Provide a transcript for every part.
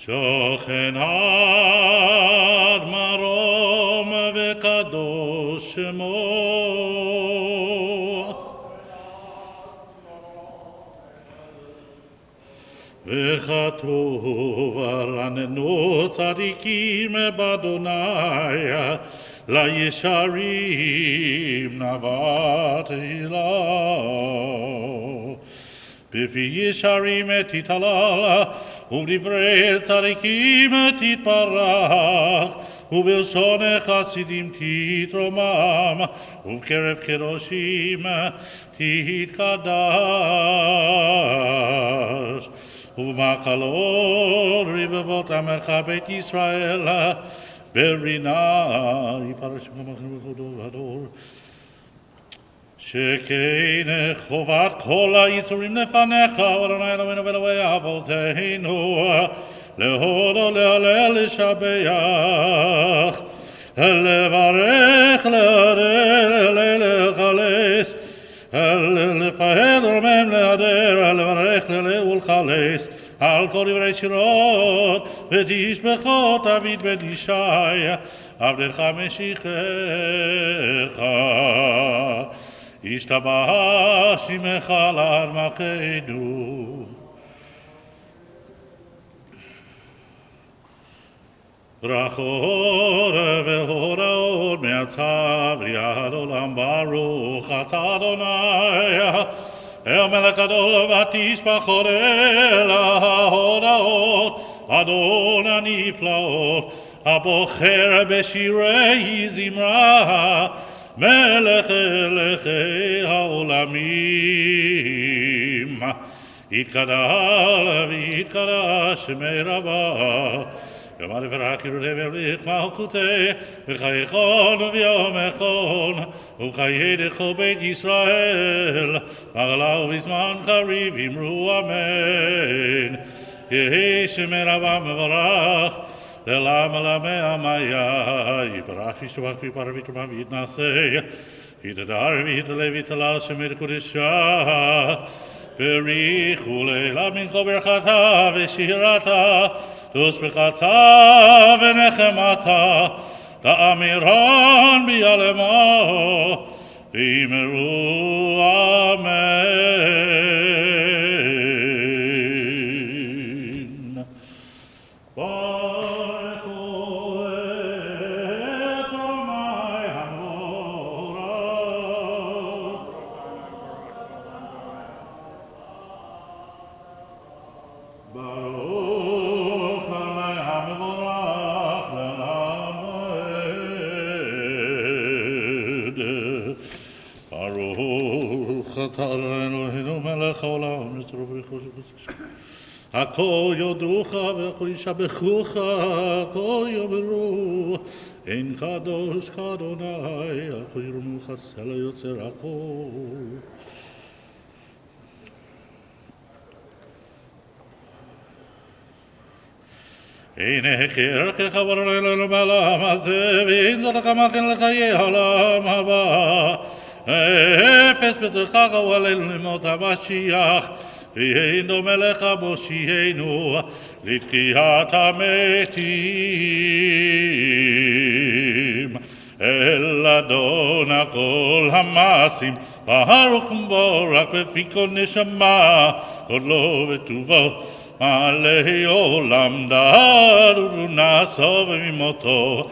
שוכן עד מרום וקדוש שמו וכתוב רננו צדיקים באדוני לישרים נאוות תהילה בפי ישרים תתהלל ובדברי צדיקים תתברך ובלשון חסידים תתרומם ובקרב קדושים תתקדש ובמחלות רבבות עמך בית ישראל ברינה יפרש במחנה בכבודו והדור שכן חובת כל היצורים לפניך אדוני אלוהינו ואלוהי אבותינו להודות להלל לשבח לברך להלל לחלס לפאר רומם להדר לברך להלל ולחלס על כל דברי שירות ותשבחו דוד בן ישי עבדך משיחך ישתבח שמך לאדמתנו ברכות והודאות מעתה ועד עולם ברוך אתה אדוני אל מלך גדול ותשבחות אל ההודאות אדון הנפלאות הבוחר בשירי זמרה מלך אלכי העולמים יתקדש ויתקדש שמי רבה יאמר יברך ירודה ויבליך מלכותי וחייכון וביומכון וחיי דכל בית ישראל מעלה ובזמן חריב אמרו אמן יהי שמי רבה מברך לעם עלמי עמיה יברך וישתבח ויפאר ויתרומם ויתנשא ויתהדר ויתעלה ויתהלל שמי קודשה בריחו לילה מן כל ברכתה ושירתה תשבחתה ונחמתה לאמירן ביעלמו ואמרו אמן אלוהינו מלך העולם יצרו בריחו שבששך הכל יודוך והכל ישבחוך הכל יאמרו אין קדוש כאדוני הכל ירמו חסל היוצר הכל הנה חרחך ברור אלוהינו בעולם הזה ואין זרח מכן לחיי העולם הבא אפס בתוכך ועלינו למות המשיח ואין דומה לך מושיענו לתחיית המתים אל אדון הכל המעשים ברוך ומבורך בפי כל נשמה גודלו וטובו מלא עולם דעת ונעשו ממותו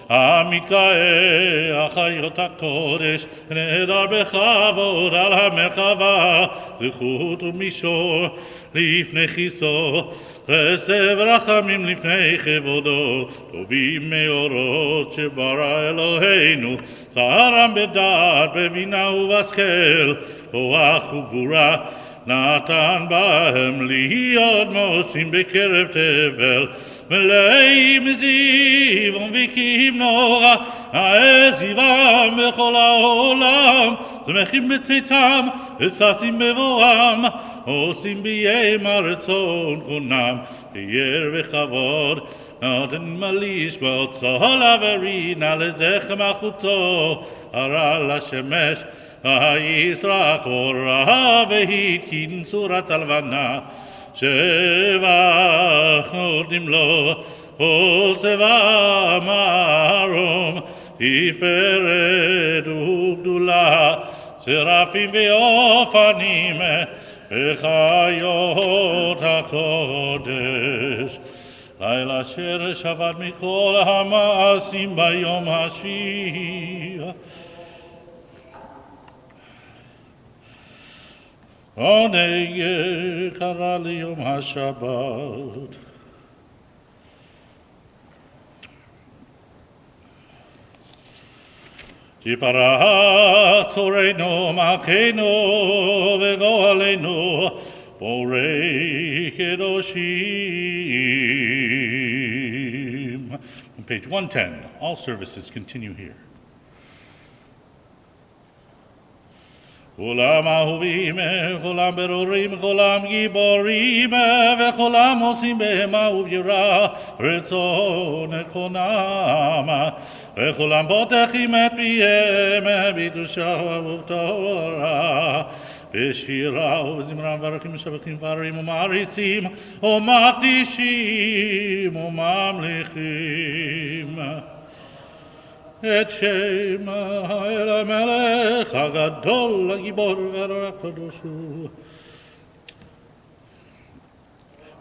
עמיקאי החיות הקודש נהדר בכבוד על המרחבה זכות ומישור לפני כיסו חסד ורחמים לפני כבודו טובים מאורות שברא אלוהינו צערם בדעת בבינה ובהשכל כוח וגבורה נתן בהם להיות מושים בקרב תבל מלאים זיו ומביקים נורא נאה זיוום בכל העולם שמחים בצאתם וששים בבואם עושים ביים הרצון קונם בייר וכבוד נותן מליש בהוצאה לברינה לזכם החוצו הרע לשמש הישרח אורה והתקין צורת הלבנה שבח נותנים לו כל צבא מרום, תפארת וגדולה, שרפים ואופנים וחיות הקודש. לילה אשר שבת מכל המעשים ביום השביעי. עונג קרא ליום השבת. תפרח צורנו מכנו וגואלנו בורא קדושים. On page 110, all services continue here. כולם אהובים, כולם ברורים, כולם גיבורים, וכולם עושים בהמה וביראה רצון נכונם, וכולם פותחים את פיהם בקדושה ובתורה, בשירה ובזמרה מברכים משבחים מפארים ומעריצים ומקדישים וממליכים את שם האל המלך הגדול הגיבור והקדוש הוא.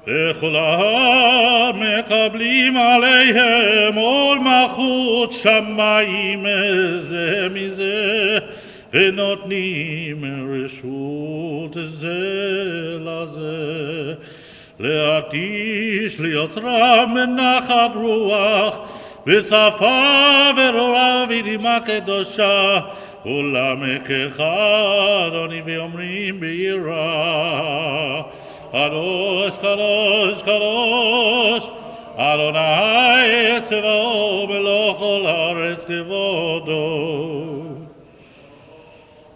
וכולם מקבלים עליהם עול מלכות שמיים זה מזה, ונותנים רשות זה לזה, להקדיש ליוצרם בנחת רוח, בשפה ברורה ונימה קדושה, כולם כאחד עונים ואומרים ביראה, קדוש קדוש קדוש אדוני צבאו מלוא כל הארץ כבודו.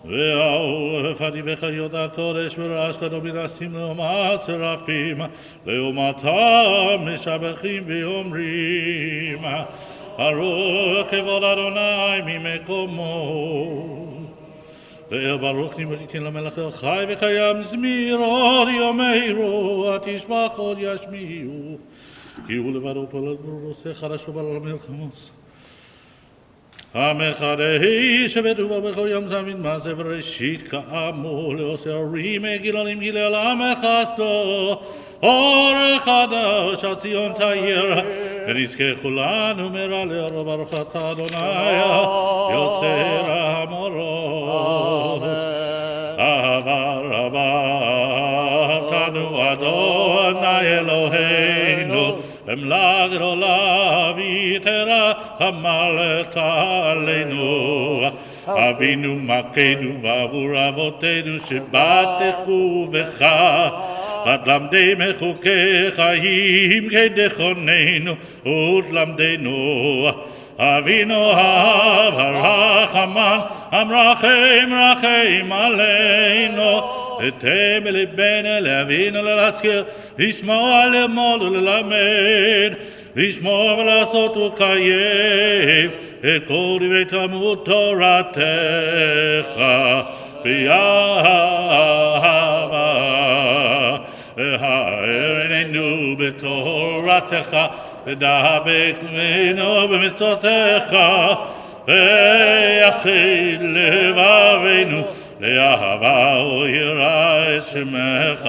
והעורף אני וחיות הקודש ברעש קדום מנסים לעומת שרפים, לעומתם משבחים ואומרים, ברוך כבוד אדוני ממקומו. ברוך נמתיתן למלך החי וקיים זמירות יאמרו, התשבח עוד ישמיעו, כי הוא לבדו פועל עושה חדשו בלילה מלחמות. המחדש שבטובו בכל יום תמיד מעשה וראשית כאמור, לעושה הרים גילולים גילל המחסתו, אור חדש עד ציון תאיר, ונזכה כולנו מרע ברוך אתה אדוני יוצר המורות. אהבה רבה אהבתנו אדוני אלוהינו, עמלה גדולה ויתרה חמלת עלינו. אבינו מכנו ועבור אבותינו שבטחו בך, ותלמדי מחוקי חיים כדכוננו ותלמדנו. אבינו אב הרחמן המרחם רחם עלינו, ותן בלבנו להבין ולהזכיר, לשמוע ללמוד וללמד, לשמור ולעשות ולקיים את כל דברי תלמוד תורתך באהבה. והערנו בתורתך ודבק ממנו במצוותיך, ויחיד לבבינו לאהבה ויראה את שמך,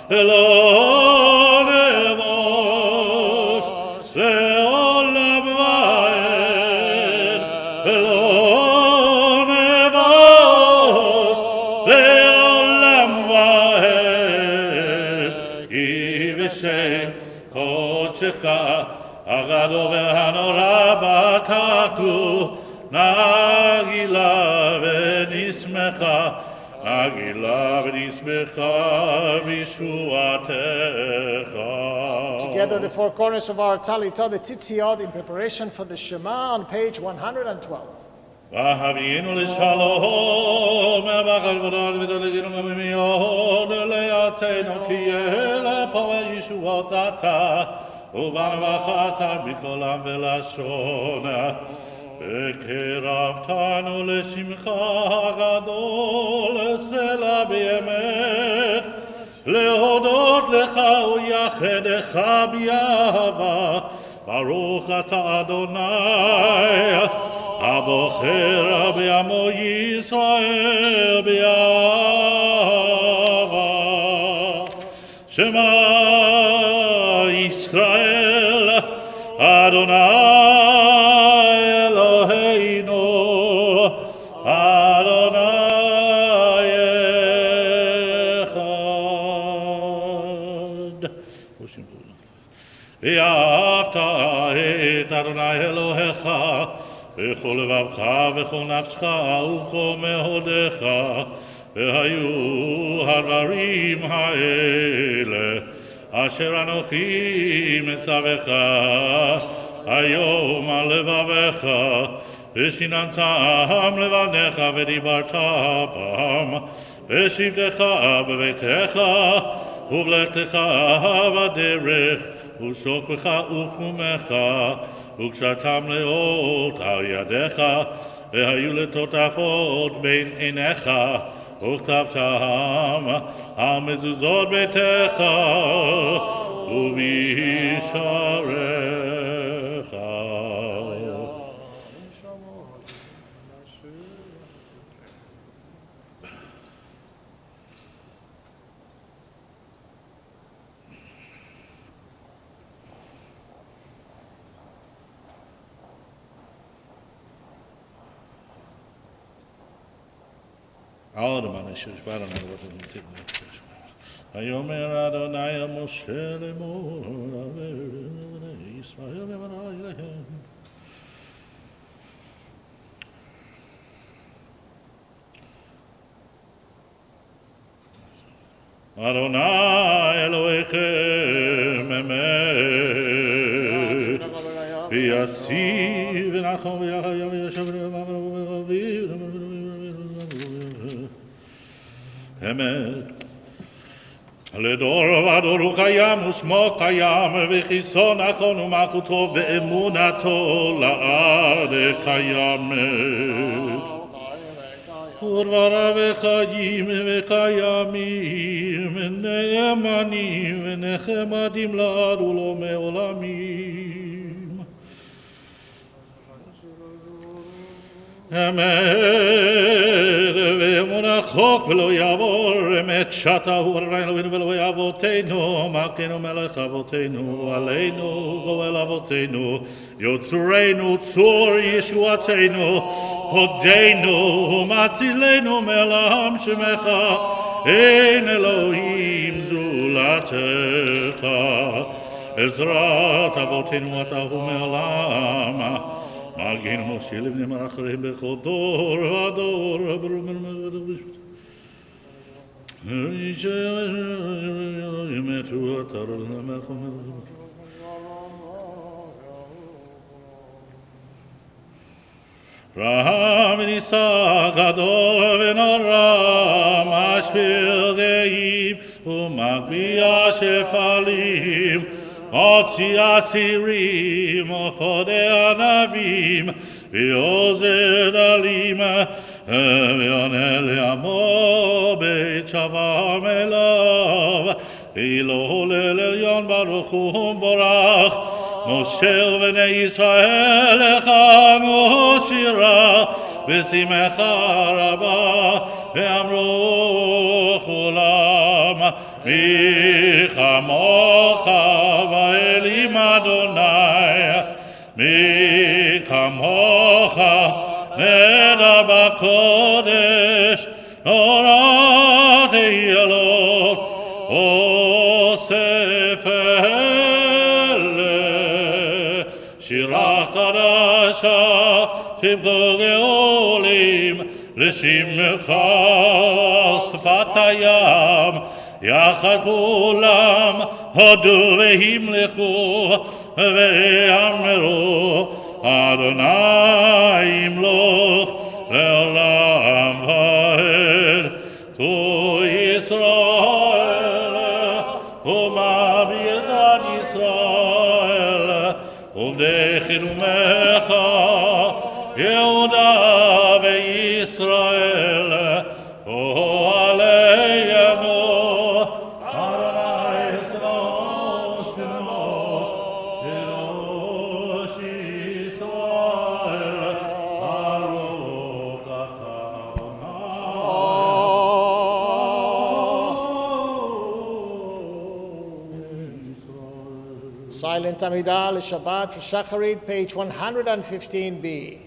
ולא נבוש לעולם ועד, ולא נבוש לעולם ועד, כי בשם קודשך הגדול והנורא בטחנו, נגילה ונשמחה, נגילה ונשמחה בישועתך. Together the four corners of our Talitah, the Tzitzit, in preparation for the Shema on page 112. והביאנו לשלום, ובחר גדול ודולגינו מאוד, ליעצנו כי יהיה פה ישועות אתה, וברווחת בכל עם ולשון. וקרבתנו לשמך הגדול, סלע באמת, להודות לך ויחדך באהבה. ברוך אתה אדוני, הבוחר בעמו ישראל באהבה. שמע ישראל, אדוני אלוהינו, אדוני אחד. ואהבת את אדוני אלוהיך בכל לבבך וכל נפשך וכל מאודך, והיו הדברים האלה אשר אנוכי מצווך היום על לבביך, ושיננתם לבניך ודיברת בם, בשבתך בביתך ובלכתך בדרך, ושוכבך וקומך, וקשרתם לאות על ידיך, והיו לטוטפות בין עיניך, וכתבתם על מזוזות ביתך ובשעריך. All the money should be better than what we did. Ayomer Adonai Moshe Lemor Israel Lehem. Adonai Elohechem Emet V'yatziv v'nachom v'yachayam v'yashav Emet לדור ודור הוא קיים ושמו קיים וכיסו נכון ומלכותו ואמונתו לעד קיימת ודבריו חיים וקיימים נאמנים ונחמדים לעד ולא מעולמים. אמת ואמונה חוק ולא יעבור, אמת שתה הוא אדוני ולא יעבותנו, מלכנו מלך אבותינו, עלינו גואל אבותינו, יוצרנו צור ישועתנו, פודנו מצילנו מעם שמך, אין אלוהים זולתך, עזרת אבותינו אתה הוא מעולם. מגן משה לבני מלאכים בכל דור ודור ימתו אתה למלך רם ונישא גדול ונורא משפיל גאים ומגביה שפלים מוציא אסירים ופודה ענבים ועוזר דלים ועונה לעמו בית שבם אליו ואילו לעליון ברוך הוא ומבורך משה ובני ישראל לך מושירה בשמחה רבה ואמרו כולם מי כמוך באלים אדוני מי כמוך נדע בקודש נורא תהילות אוסף אלה שירה חדשה שבחו גאולים לשמחה שפת הים יחד כולם הודו והמלכו ואמרו אדוני ימלוך לעולם ועד תו ישראל ומביאת ישראל עובדי חינומך יהודה וישראל עלינו Silent Amidah Shabbat for Shacharit, page 115b.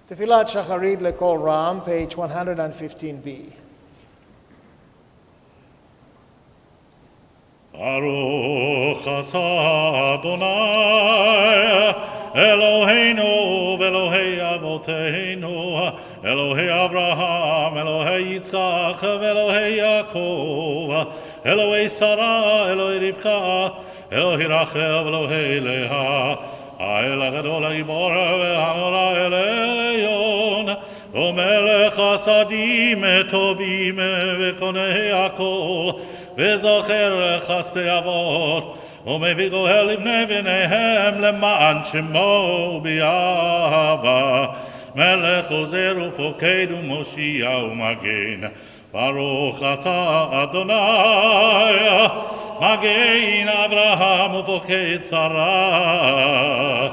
Tefillat Shacharit Lekol Ram, page 115b. Baruch atah Adonai Eloheinu v'Elohei Avoteinu Elohei Avraham Elohei Yitzchak v'Elohei Yaakov Elohei Sarah Elohei Rivka Elohei Rachel v'Elohei Leah האל הגדול הגיבור והנורא אל עליון ומלך חסדים טובים וקונה הכל וזוכר חסדי אבות ומביא גואל לבני בניהם למען שמו באהבה מלך עוזר ופוקד ומושיע ומגן ברוך אתה אדוני מגן אברהם ופוקד שרה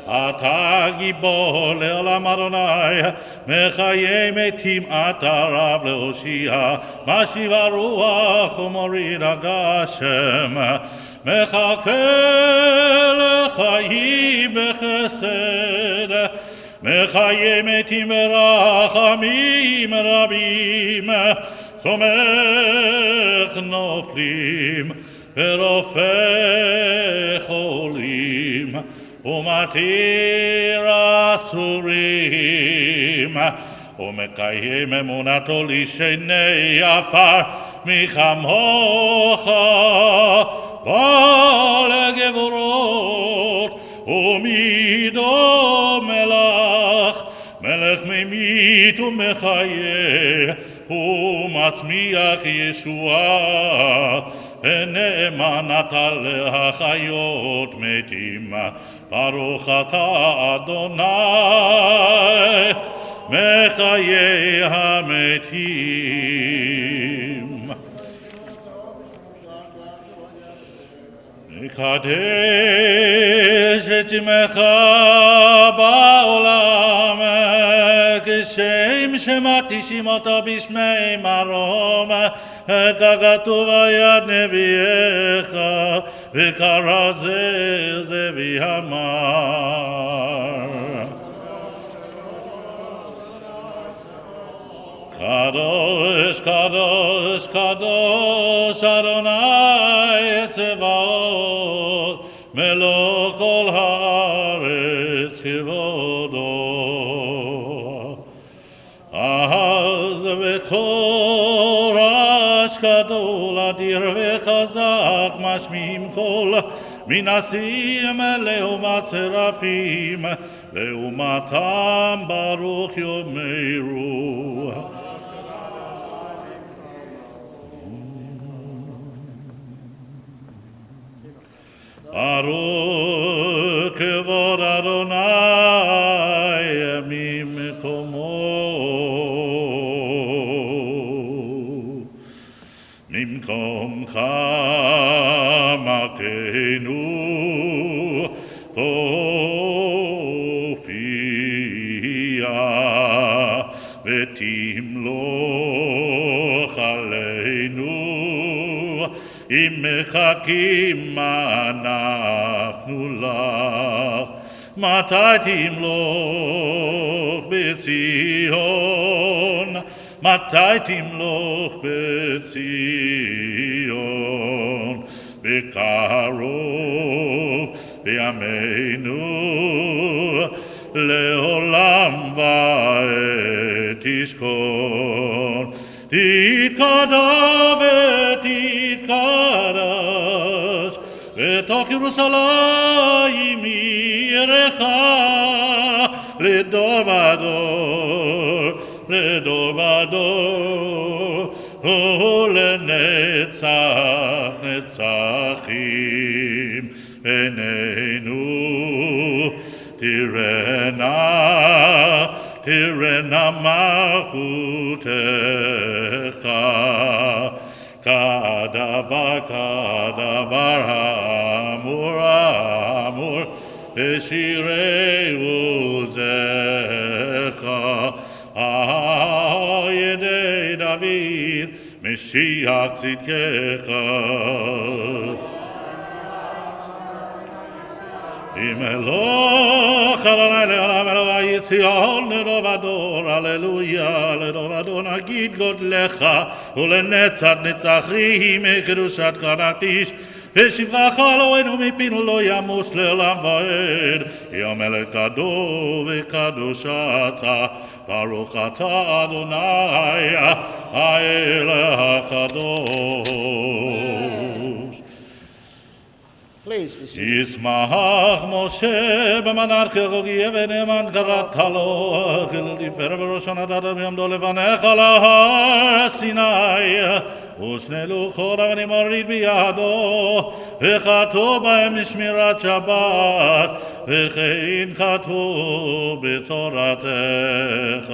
אתה גיבור לעולם אדוני מחיה מתים אתה רב להושיע משיב הרוח ומוריד הגשם מחכה לחיים בחסד מחיה מתים ברחמים רבים סומך נופלים ורופא חולים ומתיר אסורים ומקיים אמונתו לשני עפר מחמוך בא לגבורות ומידו מלך ממית ומחיה ומצמיח ישועה ונאמן אתה להחיות מתים ברוך אתה אדוני מחיי המתים מקדש את שמך בעולם כשם שמעתי שמות בשמי מרום ככתוב יד נביאך וקרא זה ואמר קדוש קדוש קדוש אדוני צבאות מלוא כל הארץ כבודו אז בקורא גדול, אדיר וחזק, משמיעים קול, מנסים לעומת שרפים, לעומתם ברוך יאמרו. ברוך כבוד אדוני ממקומך מכנו תופיע ותמלוך עלינו אם מחכים אנחנו לך מתי תמלוך בציון מתי תמלוך בציון בקרוב בימינו לעולם ועד תשכון תתקדש ותתקדש בתוך ירושלים עירך לדור ודור לדור ודור ולנצח נצחים עינינו תראנה מלכותך כדבר האמור בשירי עוזך ידי דוד משיח צדקך מלוך אדוני לעולם אלוהי ציון לדור ודור הללויה לדור ודור נגיד גודלך ולנצח נצחים מקדושתך נקדיש ושבחך אלוהינו מפינו לא ימוש לעולם ועד יא מלך גדול וקדוש אתה ברוך אתה אדוני האל הקדוש. Please be seated. ישמח משה במנהיגך ונאמן קראת לו כלדיפר בראשון נתת ויעמדו לפניך להר סיני ושני לוחות אבנים הוריד בידו וכתוב בהם לשמירת שבת וכן כתוב בתורתך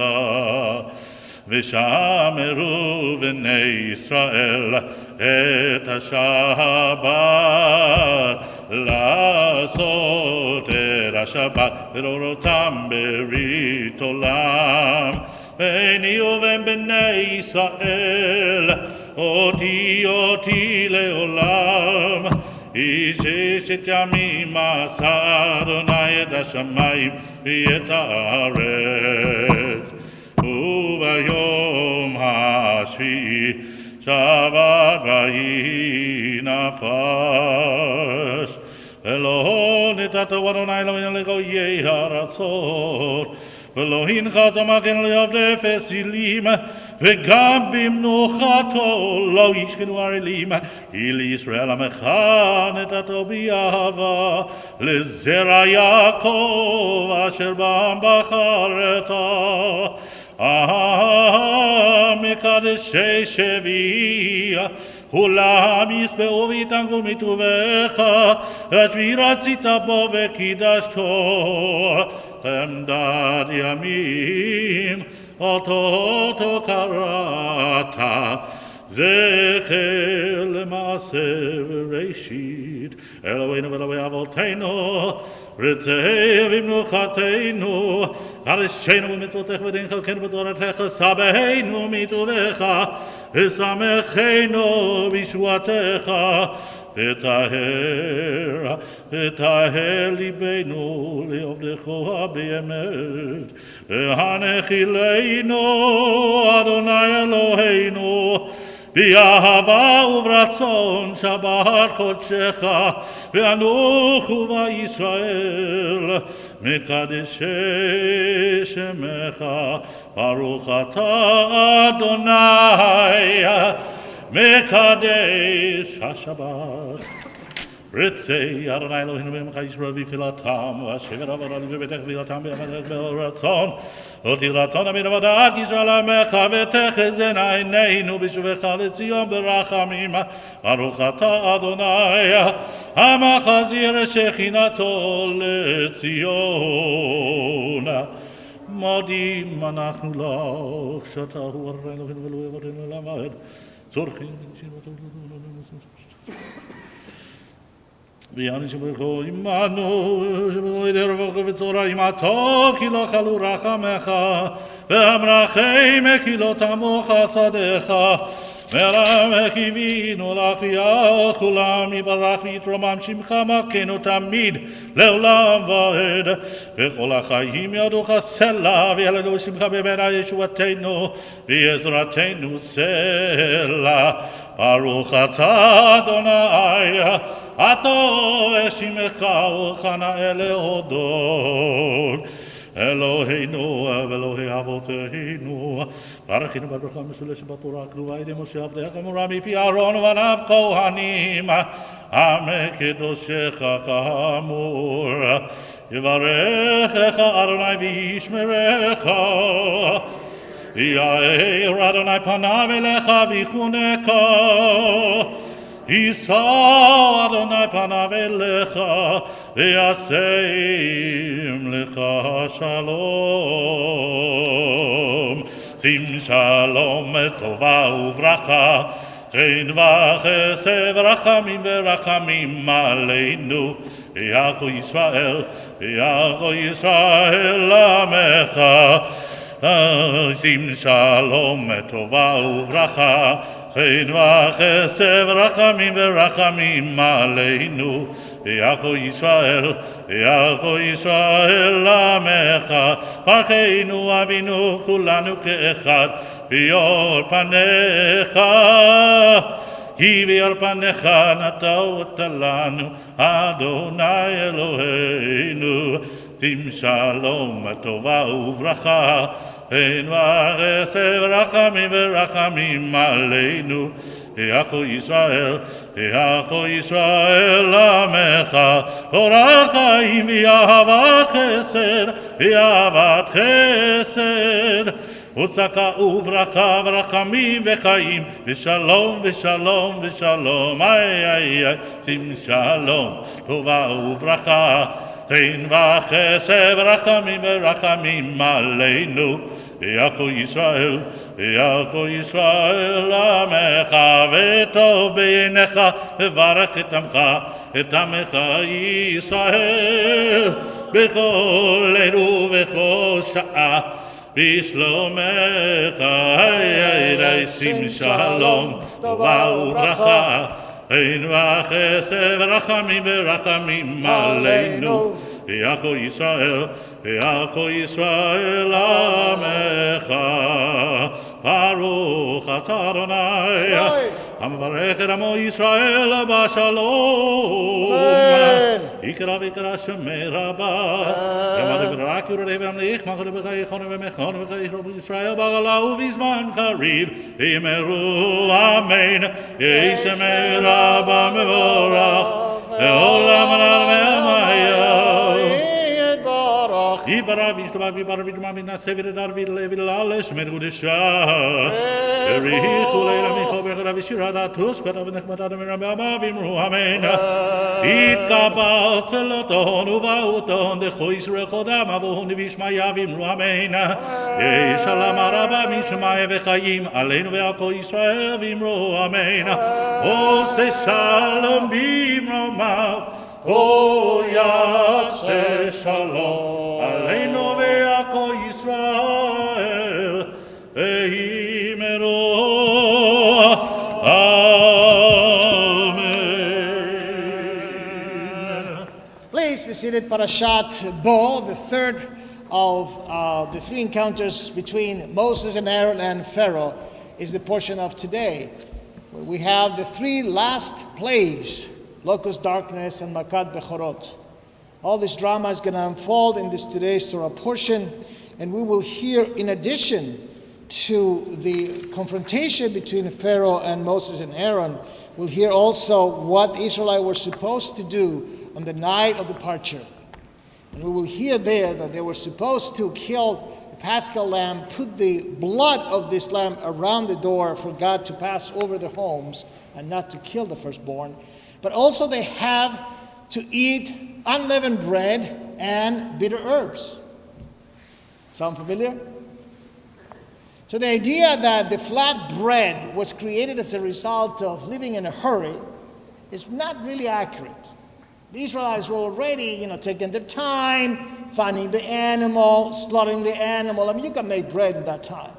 ושמרו בני ישראל את השבת לעשות את השבת ולראותם ברית עולם ביני ובין בני ישראל אותי לעולם ששת ימים עשה אדוני את השמיים ואת הארץ וביום השביעי שבת ויהי נפש ולא נתתו אדוני אלוהינו לגויי הארצות ולא הנחת מגן לעבדי פסילים וגם במנוחתו לא ישכנו ערלים כי לישראל עמך נתתו באהבה לזרע יעקב אשר בם בחרת מקדשי שביעי כולם ישבעו ויתענגו מטובך השביעי רצית בו וקידשתו חמדת ימים אותו קראת זכר למעשה וראשית אלוהינו ואלוהי אבותינו רצה במנוחתנו קדשנו במצוותיך ודין חלקנו בתורתך סבנו מטובך ושמחנו בישועתך וטהר ליבנו לעבדך באמת והנחילנו אדוני אלוהינו באהבה וברצון שבת קודשך ואנוכו בישראל מקדשי שמך ברוך אתה אדוני מקדש השבת. רצי אדוני אלוהינו בעמך ישמור בפילתם, ואשבר עברנו בביתך ובילתם בעמדך ברצון. אותי רצון עמד עבודת ישראל עמך, ותחזינה עינינו בשובך לציון ברחמים. ברוך אתה אדוני, המחזיר שכינתו לציון. מודים אנחנו לך, שאתה הוא אדוני אלוהינו ואלוהי אבותינו לעמד. צורכים ויעני שברכו עמנו, שברכו ידרבוכו וצהריים הטוב, כי לא חלו רחמך, ואמרחם כי לא תמו חסדיך, מרמך הבינו לך ויכולם, יברך ויתרומם שמך מכנו תמיד, לעולם ועד, וכל החיים ידוך סלע, וילדו שמך במנה ישועתנו, ויעזרתנו סלע. ברוך אתה אדוני, הטוב ושמך וכנה להודות. אלוהינו ואלוהי אבותינו, ברכנו בברכה משולשת בתורה הקרובה ידי משה עבדך אמורה מפי אהרון ובניו כהנים, המקדושך כאמור. יברכך אדוני וישמרך, יאיר אדוני פניו אליך ויחונך, יישא אדוני פניו אליך וישם לך שלום. שים שלום טובה וברכה, חן וחסד ורחמים ורחמים עלינו, ויעקב ישראל, ויעקב ישראל עמך. שים שלום טובה וברכה, חן וחסד ורחמים ורחמים עלינו, ויעקב ישראל, ויעקב ישראל עמך. ברכנו אבינו כולנו כאחד, ביור פניך, כי ביור פניך נתת לנו אדוני אלוהינו. שים שלום טובה וברכה, חן וחסד ורחמים ורחמים עלינו, ויעקב ישראל, ויעקב ישראל עמך. תורת חיים ואהבת חסד, ואהבת חסד, וצדקה וברכה ורחמים וחיים, ושלום ושלום ושלום. שים שלום טובה וברכה, חן וחסד ורחמים ורחמים עלינו, ויעקב ישראל, ויעקב ישראל עמך. וטוב בעיניך לברך את עמך, את עמך ישראל, בכל עת ובכל שעה, בשלומך. שים שלום טובה וברכה, חן וחסד ורחמים ורחמים עלינו, ויעקב ישראל, ויעקב ישראל עמך. ברוך אתה אדוני, המברך את עמו ישראל בשלום. יקרא ויקרא שמי רבה, יאמר ברק יורדי והמליך, מחר בחייכון ומחון וחייכון בישראל בגלה ובזמן קריב, ויאמרו אמן. יהי שמי רבה מבורך, לעולם עד ועמיה. יברא וישתבח ויברא וידמה ונעשה ודבר ולעלה שמי קודשה. בריחו לילה מיכו ברכדה ושירה דעתוס כתב ונחמדה דמרבה אמה ואמרו אמן. יתקבל צלותון ובאותון דחו ישראל חודם אבוהון וישמעיה ואמרו אמן. ישלם הרבה משמעיה וחיים עלינו ועכו ישראל ואמרו אמן. עושה שלום במרומיו, כה יעשה שלום עלינו ועכו ישראל ואמרו amen. Please be seated. Parashat Bo, the third of the three encounters between Moses and Aaron and Pharaoh, is the portion of today. We have the three last plagues: locust, darkness, and makat bechorot. All this drama is going to unfold in this today's Torah portion, and we will hear, in addition to the confrontation between Pharaoh and Moses and Aaron, we'll hear also what the Israelites were supposed to do on the night of departure. And we will hear there that they were supposed to kill the Paschal lamb, put the blood of this lamb around the door for God to pass over their homes and not to kill the firstborn. But also they have to eat unleavened bread and bitter herbs. Sound familiar? So the idea that the flat bread was created as a result of living in a hurry is not really accurate. The Israelites were already, taking their time, finding the animal, slaughtering the animal. I mean, you can make bread in that time,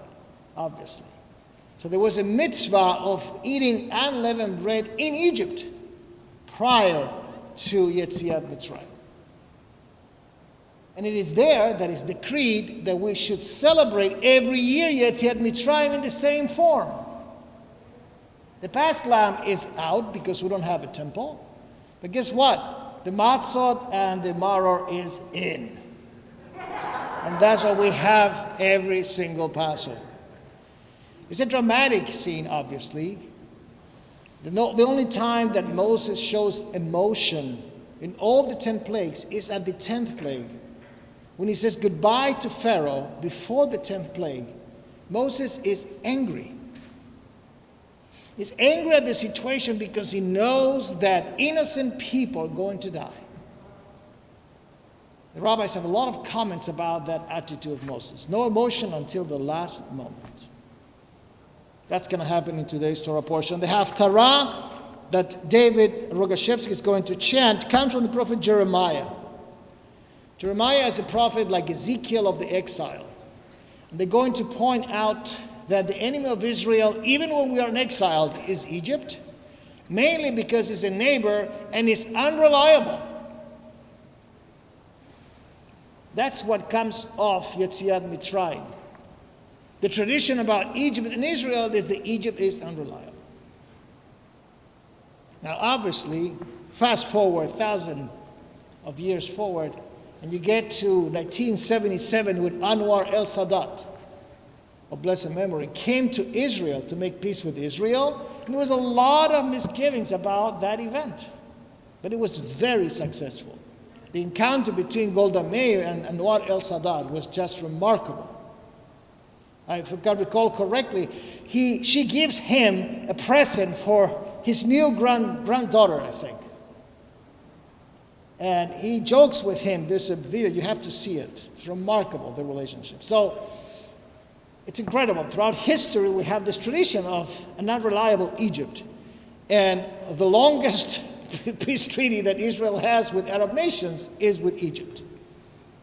obviously. So there was a mitzvah of eating unleavened bread in Egypt prior to Yetziat Mitzrayim. And it is there that is decreed that we should celebrate every year Yetziat Mitzrayim in the same form. The Paschal lamb is out because we don't have a temple. But guess what? The matzot and the maror is in. And that's what we have every single Passover. It's a dramatic scene, obviously. The only time that Moses shows emotion in all the 10 plagues is at the 10th plague. When he says goodbye to Pharaoh before the 10th plague, Moses is angry. He's angry at the situation because he knows that innocent people are going to die. The rabbis have a lot of comments about that attitude of Moses. No emotion until the last moment. That's going to happen in today's Torah portion. The Haftarah that David Rogashevsky is going to chant comes from the prophet Jeremiah. Jeremiah is a prophet like Ezekiel of the exile. And they're going to point out that the enemy of Israel, even when we are in exile, is Egypt, mainly because he's a neighbor and is unreliable. That's what comes off Yetziat Mitzrayim. The tradition about Egypt and Israel is that Egypt is unreliable. Now, obviously, fast forward 1,000 of years forward, and you get to 1977 when Anwar el-Sadat, of blessed memory, came to Israel to make peace with Israel. And there was a lot of misgivings about that event. But it was very successful. The encounter between Golda Meir and Anwar el-Sadat was just remarkable. If I recall correctly, she gives him a present for his new granddaughter, I think. And he jokes with him. There's a video, you have to see it. It's remarkable, the relationship. So it's incredible. Throughout history, we have this tradition of an unreliable Egypt. And the longest peace treaty that Israel has with Arab nations is with Egypt.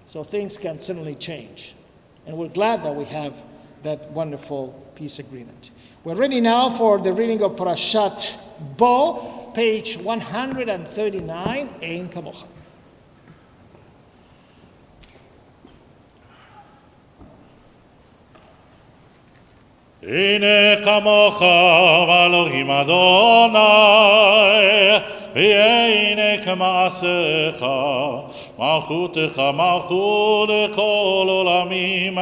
So things can certainly change. And we're glad that we have that wonderful peace agreement. We're ready now for the reading of Parashat Bo, page 139, Ein Kamocha. הנה כמוך ואלוהים אדוני, והנה כמעשיך, מלכותך מלכות לכל עולמים,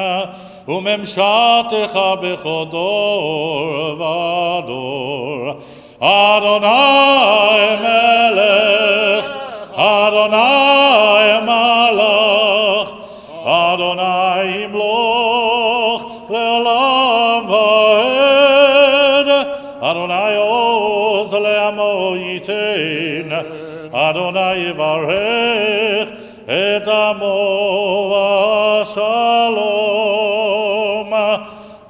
וממשלתך בכל דור ודור. אדוני מלך, אדוני מלך, אדוני ימלוך לעולם ועד. אדוני עוז לעמו ייתן, אדוני יברך את עמו בשלום.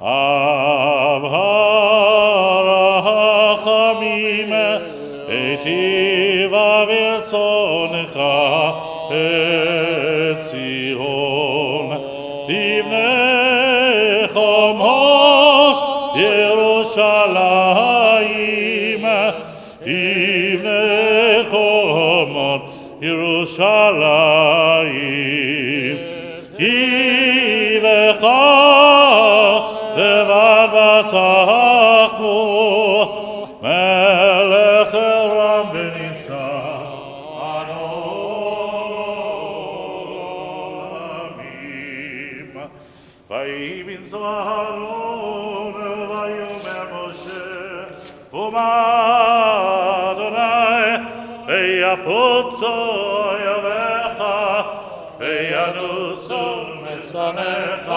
אב הרחמים, היטיב ברצונך את ציון. תבנה חומות ירושלים, תבנה חומות ירושלים. כי בך לבד בטחנו, מלך רם ונצח עולמים. ויהי בנזורו Adonai, ויפוצו אויביך, וינוסו משנאיך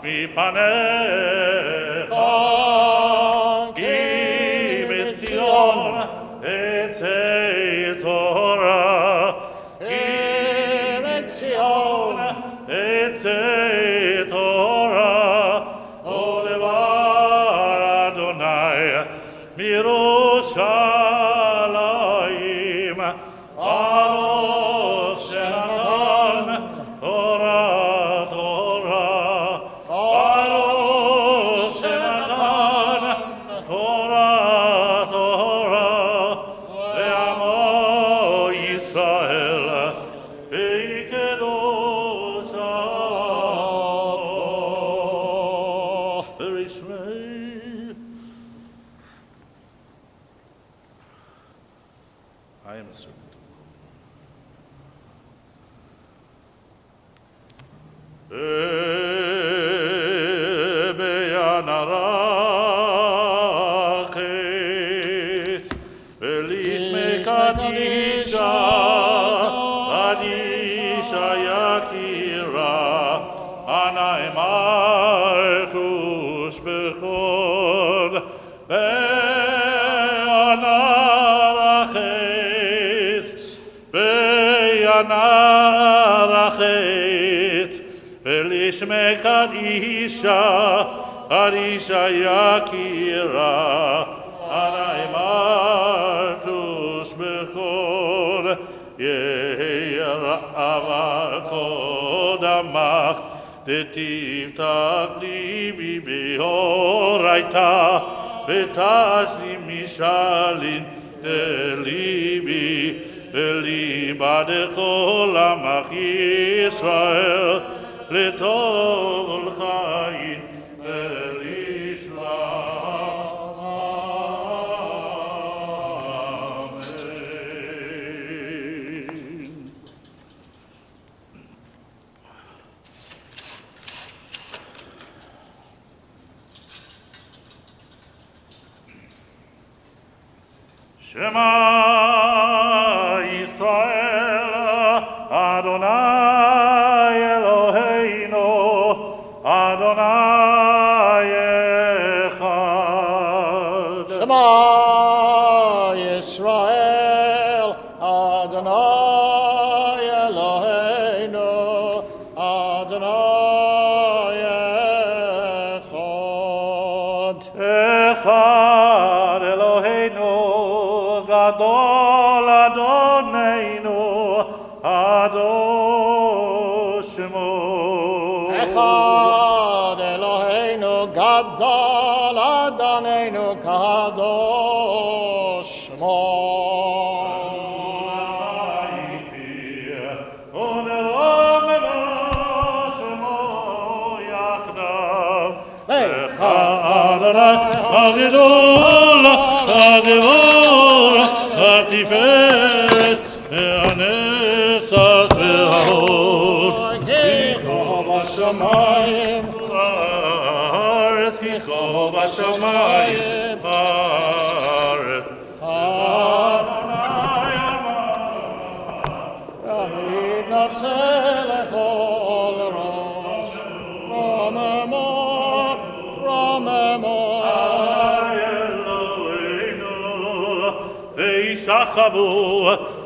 מפניך. כי מציון תצא תורה, כי מציון תצא תורה, ודבר אדוני מירושלים, אנו שנתן תורה תורה, אנו שנתן תורה תורה, לעמו ישראל וקדושתו ברשמי. I am a servant. Beyanarachet, Belishme Kadisha, Kadisha Yakira, Anaimar Tushbechod, Beyanarachet, Beyanarachet, Belishme Kadisha, Kadisha Yakira, Anaimar Tushbechod, Yehiravkodamach, Detivtach libi behoraita, Betashli mishalin delibi, Beliba dechol amach Yisrael, Letov l'chayin ולשלום. אמן. שמע ישראל, אדוני אלוהינו, אדוני אחד. Shema Yisrael, Adonai Eloheinu, Adonai Echad. אחד אלוהינו, גדול אדוננו, הדו שמו. Echad Eloheinu, Gadol Adonenu, Kadosh Shmo. הגדול, הגדול, התפארת, הנצח וההוד. Kiko בשמיים, הארץ כיכו בשמיים, הארץ. אדוני מתנצל לכל ראש, רוממות, רוממות.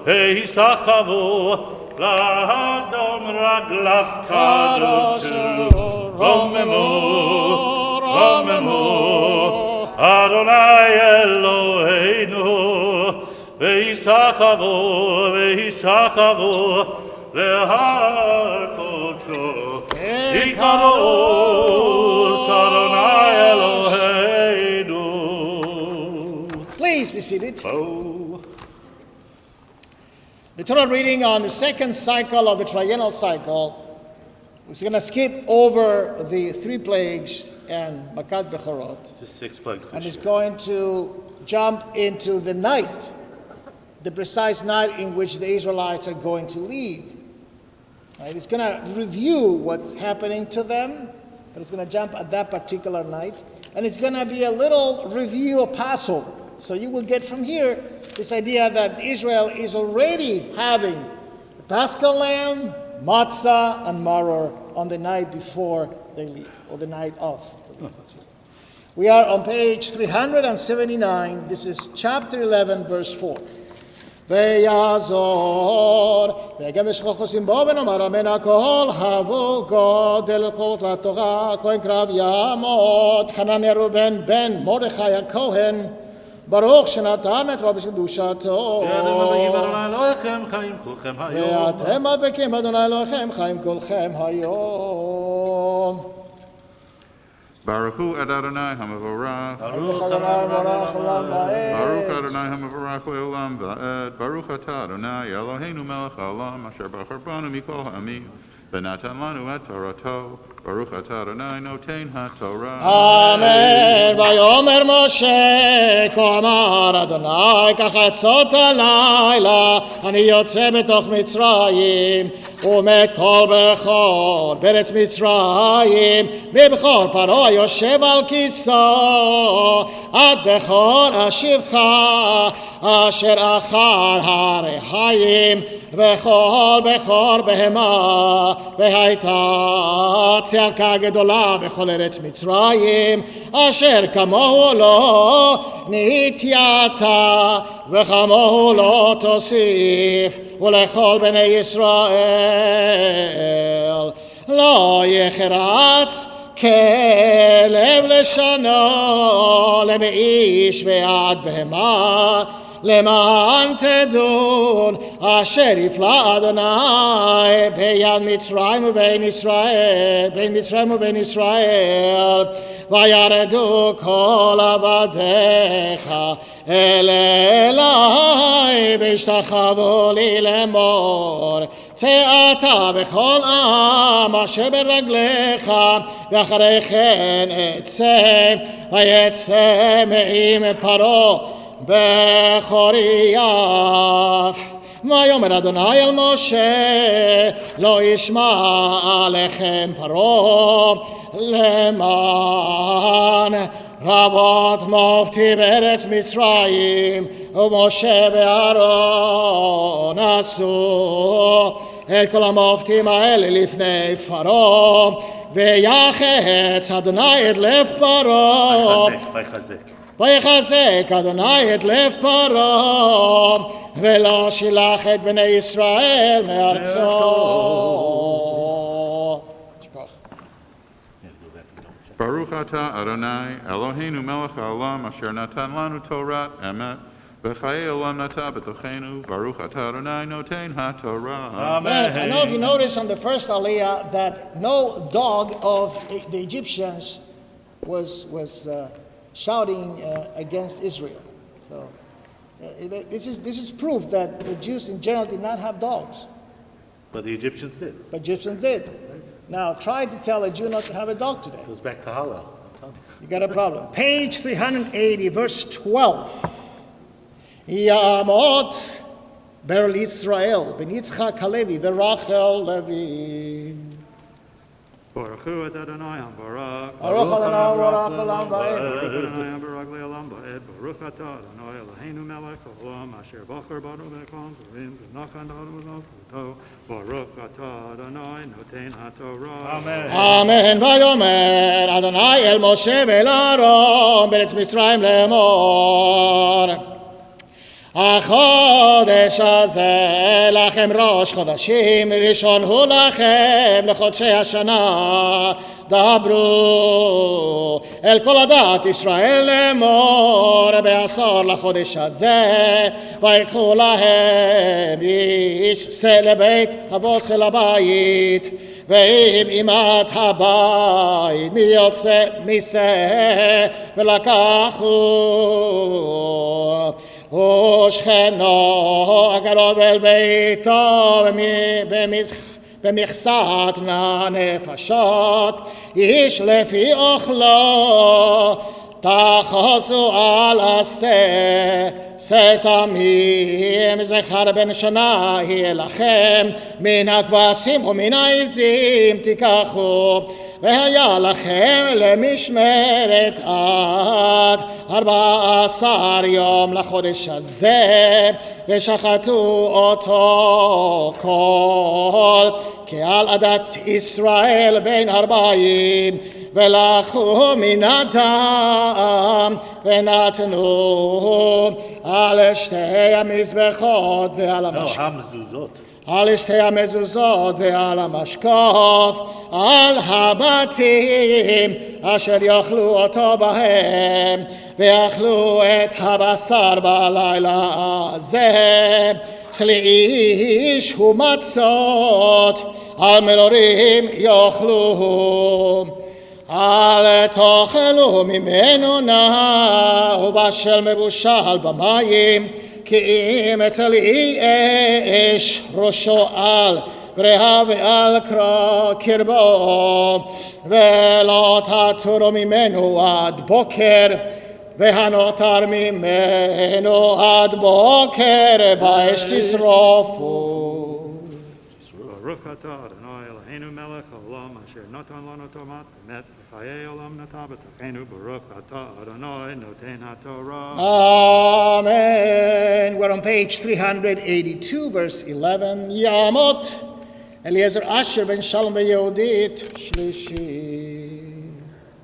הישכבו, לאדום רגליו קדושו, רוממו, אדוני אלוהינו, וישכבו, להר קודשו, יקדוש אדוני אלוהינו. Please be seated. Oh. The Torah reading on the second cycle of the triennial cycle is going to skip over the 3 plagues and Makat Bechorot, Just 6 plagues and this is year. going to jump into the night, the precise night in which the Israelites are going to leave. Right? It's going to review what's happening to them, but it's going to jump at that particular night. And it's going to be a little review of Passover. So you will get from here this idea that Israel is already having the Paschal lamb, matzah, and maror on the night before they leave, or the night of the leave. We are on page 379. This is chapter 11, verse 4. ויעזור, ויגמש חוכוסים בו ונאמר אמן הכל, הבו גודל חוט לתורה, כהן קרב יעמוד, חנניה ראובן בן מרדכי הכהן, ברוך שנתן את רבי קדושתו. ואתם מדבקים באדוני אלוהיכם חיים כולכם היום. Baruch hu Adonai hamavorach. Baruch Adonai Baruch Olam Va'ed. Baruch Adonai hamavorach le'olam va'ed. Baruch atah Adonai Eloheinu melech haolam asher bachar banu mikol ha'amim v'natan lanu et torato. Baruch atah Adonai noten ha'torah. Amen. ויאמר משה כה אמר אדוני כך עצות הלילה אני יוצא בתוך מצרים ומת כל בכור בארץ מצרים מבכור פרעה יושב על כיסאו עד בכור אשיבך אשר אחר הרי חיים וכל בכור בהמה והייתה צעקה גדולה בכל ארץ מצרים אשר כמוהו לא נתייתה וכמוהו לא תוסיף ולכל בני ישראל לא יחרץ כלב לשנו למאיש ועד בהמה למען תדון אשר יפלא אדוני ביד מצרים ובין ישראל בין מצרים ובין ישראל וירדו כל עבדיך אל אלי וישתחוו לי לאמור צא אתה וכל עם אשר ברגליך ואחרי כן אצא ויצא מעם פרעה בחורייו ויאמר אדוני אל משה לא ישמע עליכם פרעה למען רבות מופתי בארץ מצרים ומשה ואהרון עשו את כל המופתים האלה לפני פרעה ויחץ אדוני את לב פרעה ויחזק אדוני את לב פרעה ולא שילח את בני ישראל מארצו. Baruch atah Adonai Eloheinu melech haolam asher natan lanu Torah emet v'chayei olam nata b'tochenu Baruch atah Adonai noten ha'torah. Amen. I know if you notice on the first aliyah that no dog of the Egyptians was shouting against Israel. So this is proof that the Jews in general did not have dogs. But the Egyptians did. But Egyptians did. Now try to tell a Jew not to have a dog today. It goes back to Hallel. You got a problem. Page 380, verse 12. Yamot ber Israel ben Yitzchak Halevi v'Rachel Levi. Baruch hu Adonai Barak. Baruch Adonai Baruch Olam Va'ed. Baruch Adonai Barak le'olam va'ed. Baruch atah Adonai Eloheinu melech haolam asher bachar banu v'nekon zorim v'nachan danu v'nofuto. Baruch atah Adonai noten ha'torah. Amen. Amen. ויאמר אדוני אל משה ואל אהרון בארץ מצרים לאמור החודש הזה לכם ראש חודשים ראשון הוא לכם לחודשי השנה דברו אל כל עדת ישראל לאמור בעשור לחודש הזה ויקחו להם איש שא לבית הבוס אל הבית ועם אימת הבית מי יוצא משא ולקחו ושכנו הקרוב אל ביתו במכסת נפשות איש לפי אוכלו תחוסו על שא-תמים זכר בן שנה יהיה לכם מן הכבשים ומן העזים תיקחו והיה לכם למשמרת עד 14 יום לחודש הזה, ושחטו אותו כל כעל עדת ישראל בין 40, ולקחו מן הדם ונתנו על שתי המזבחות ועל המזוזות. על שתי המזוזות ועל המשקוף, על הבתים אשר יאכלו אותו בהם, ואכלו את הבשר בלילה הזה, צליש ומצות על מרורים יאכלו. אל תאכלו ממנו נא, ובשל מבושל במים, כי אם אצל אש ראשו על בריאה ועל קרבו, ולא תתורו ממנו עד בוקר, והנותר ממנו עד בוקר באש תשרופו. ברוך אתה אדוני אלוהינו מלך העולם אשר נתן לנו תורת אמת וחיי עולם נטע בתוכנו. ברוך אתה אדוני נותן התורה. Amen. We're on page 382, verse 11. Yamot Eliezer Asher ben Shalom Yehudit Shlishi.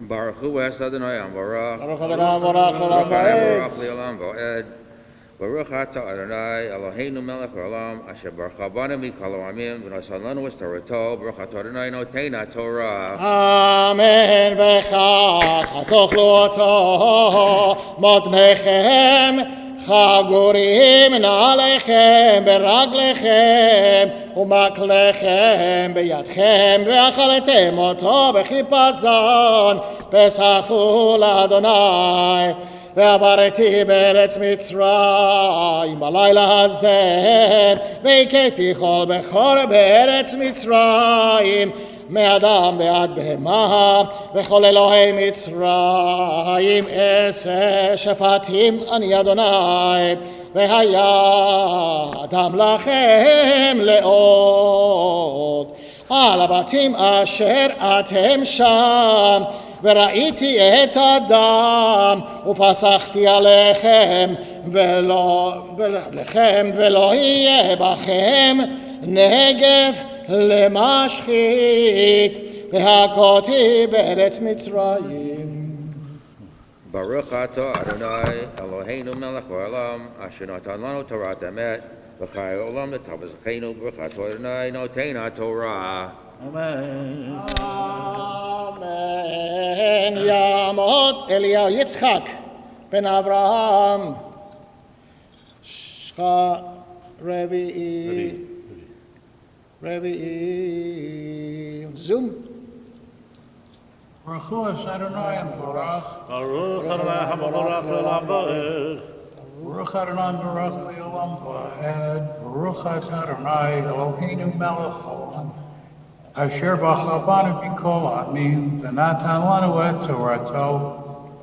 Baruch Hu es Adonai Amvarach. Baruch Adonai Amvarach Olam Baruch Va'ed. Olam Va'ed. Baruch Atah Adonai Eloheinu Melech Haolam Asher barucha banu mikol ha'amim v'nasan lanu es Torato. Baruch Atah Adonai noten haTorah. Amen. וכך תאכלו אותו מותניכם חגורים נעליכם ברגליכם ומקלכם בידכם, ואכלתם אותו בחיפזון פסח הוא לאדוני. ועברתי בארץ מצרים בלילה הזה, והכיתי כל בכור בארץ מצרים, מאדם ועד בהמה, וכל אלוהי מצרים שפטים אני אדוני, והיה דם לכם לעוד על הבתים אשר אתם שם, וראיתי את הדם ופסחתי עליכם ולא יהיה בכם נגף למשחית, והכותי בארץ מצרים. Baruch Atah Adonai Eloheinu Melech Haolam Asher natan lanu Torat emet v'chayei olam netav b'zechenu. Baruch Atah Adonai noten haTorah. Amen. Amen. יעמוד אליהו יצחק בן אברהם רביעי זום. Baruch Hu es Adonai Amvarach. Baruch Adonai Hamarach Le'olam Va'ed. Baruch Adonai Barach Le'olam Va'ed. Baruch Atah Adonai Eloheinu Melech Haolam Asher barucha banu mikol ha'amim v'natan lanu et Torato.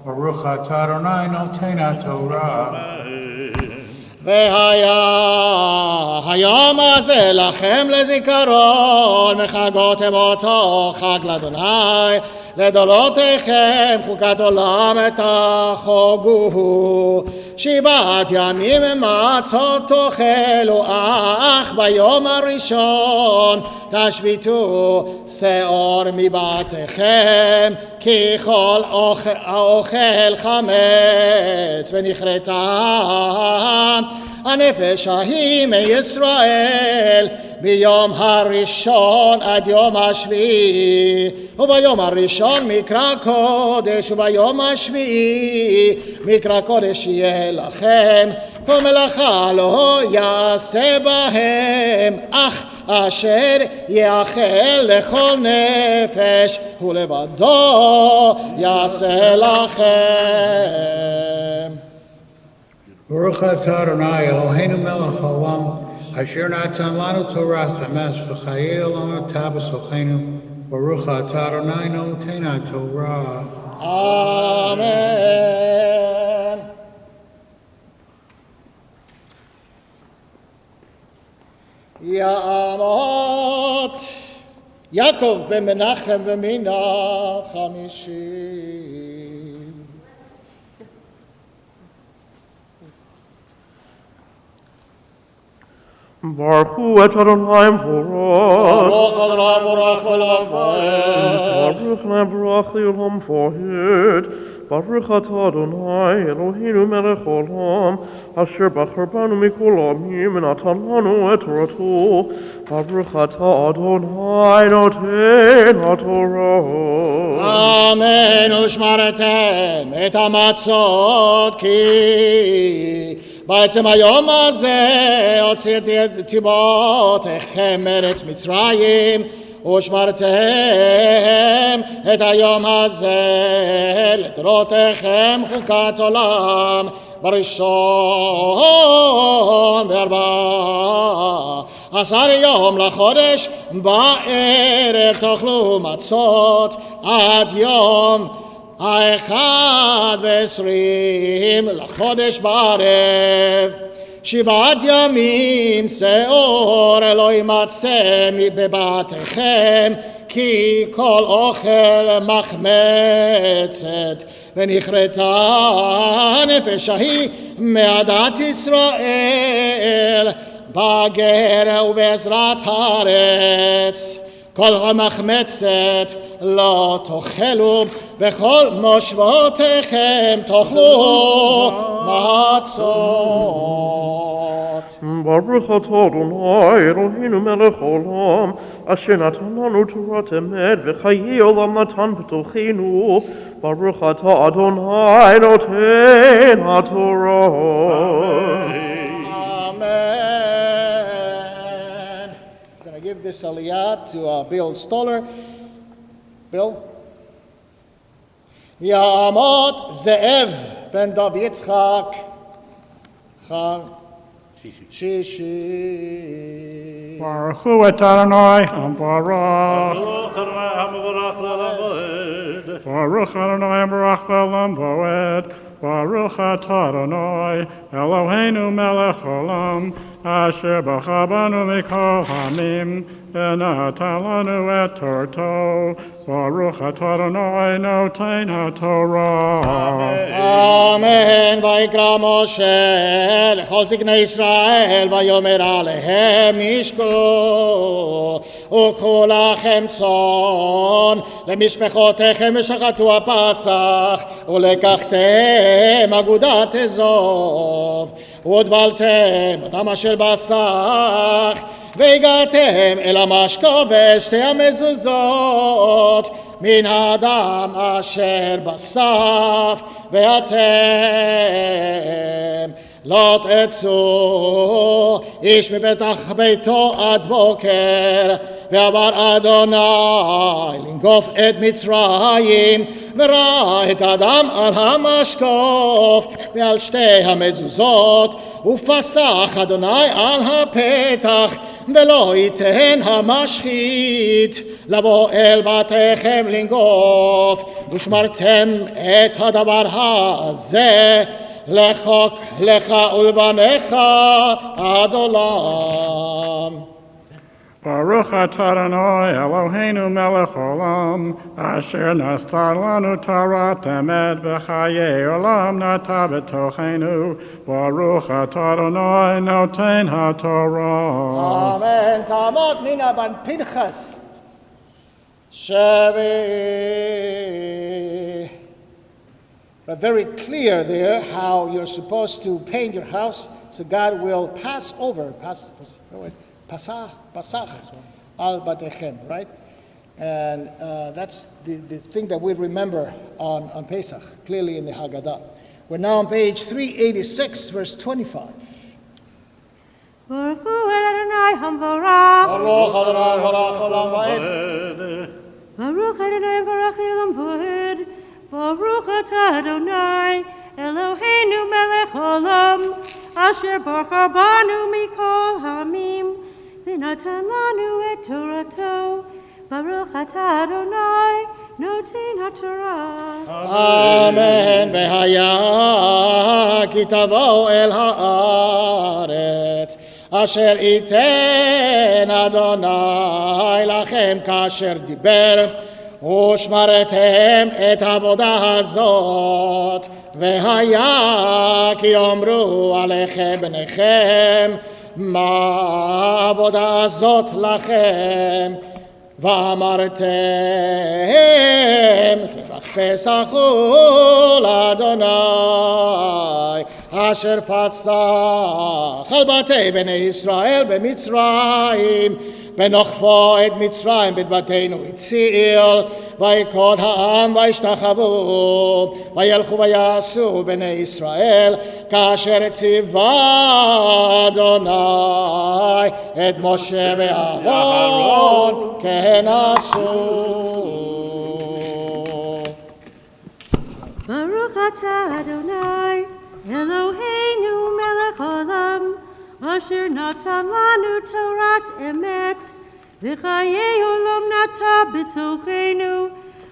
Baruch Atah Adonai noten haTorah. והיה היום הזה לכם לזיכרון, מחגותם אותו חג לאדוני לדורותיכם, חוקת עולם תחוגו. 7 ימים מצות תאכלו, אך ביום הראשון תשביתו שאור מבתיכם, כי כל האוכל חמץ ונכרתה הנפש ההיא מישראל ביום הראשון עד יום השביעי, וביום הראשון מקרא קודש, וביום השביעי מקרא קודש יהיה לכם. כל מלאכה לא יעשה בהם, אך אשר יאכל לכל נפש הוא לבדו יעשה לכם. Baruch Atah Adonai Eloheinu Melech Haolam Asher natan lanu Torat emet v'chayei olam netav b'zechenu. Baruch Atah Adonai noten haTorah. Amen. יעמוד Yaakov ben Menachem v'Mina Chamishim. Baruch Hu et Adonai Baruch. Baruch Adonai Baruch Olam Vaed. Baruch Baruch Olam Vaed. Baruch atah Adonai Eloheinu melech olam, asher bachar banu mikol amim v'natan lanu et Torato. Baruch atah Adonai noten haTorah. Amen. ושמרתם את המצות כי בעצם היום הזה הוצאתי את ציוותיכם מארץ מצרים ושמרתם את היום הזה לדורותיכם חוקת עולם בראשון ב14 יום לחודש בערב תאכלו מצות עד יום 21 לחודש בערב 7 ימים שאור לא יימצא בבתיכם כי כל אוכל מחמצת ונכרתה נפש ההיא מעדת ישראל בגר ובעזרת הארץ כל המחמצת לא תאכלו בכל מושבותיכם תאכלו מצות. Baruch atah Adonai Eloheinu melech olam, asher natan lanu Torat emet v'chayei olam natan b'tochenu. Baruch atah Adonai noten haTorah. Amen. I'm going to give this aliyah to Bill Stoller. Bill? Ya'amot Ze'ev ben Dov Yitzchak Shishi. Baruch Hu et Adonai Baruch. Baruch Adonai Baruch Le'olam Vaed. Baruch atah Adonai Eloheinu melech olam asher bachar banu mikol hamim v'natan lanu et Torato. Baruch atah Adonai noten haTorah. Amen. ויקרא משה לכל זקני ישראל ויאמר עליהם משקו וקחו לכם צאן למשפחותיכם ושחטו הפסח ולקחתם אגודת אזוב ודבלתם אותם אשר בסך והגעתם אל המשקו ושתי המזוזות מן האדם אשר בסף ואתם לא תצאו איש מפתח ביתו עד בוקר ועבר אדוני לנגוף את מצרים וראה את האדם על המשקוף ועל שתי המזוזות ופסח אדוני על הפתח ולא ייתן המשחית לבוא אל בתיכם לנגוף ושמרתם את הדבר הזה לחוק לך ולבניך עד עולם. Baruch atah Adonai Eloheinu melech olam asher nasta lanu Torat emet v'chayei olam nata b'tochenu. Baruch atah Adonai noten haTorah. Amen. Ta'amot mina ban Pinchas Shevi. Very clear there how you're supposed to paint your house so God will pass over, Pasach al batechem, right? And that's the thing that we remember on Pesach, clearly in the Haggadah. We're now on page 386, verse 25. Baruch Hu Adonai Hamvarach. Baruch Adonai Baruch Olam Vaed. Baruch Adonai Baruch Olam Vaed. Baruch atah Adonai Eloheinu melech olam asher bachar banu mikol hamim v'natan lanu et Torato. Baruch atah Adonai noten haTorah. Amen. V'haya ki tavo el haaretz אשר ייתן אדוני לכם כאשר דיבר, ושמרתם את העבודה הזאת, והיה כי יאמרו עליכם בניכם, מה העבודה הזאת לכם? ואמרתם, זבח פסח הוא לאדוני, אשר פסח על בתי בני ישראל במצרים, ונוכפו את מצרים בדבתנו הציל, ויקוד העם וישתחוו, וילכו ויעשו בני ישראל, כאשר ציווה אדוני את משה ואהרון, כן עשו. ברוך אתה אדוני, אלוהינו מלך העולם, אשר נתן לנו תורת אמת, וחיי עולם נטע בתוכנו.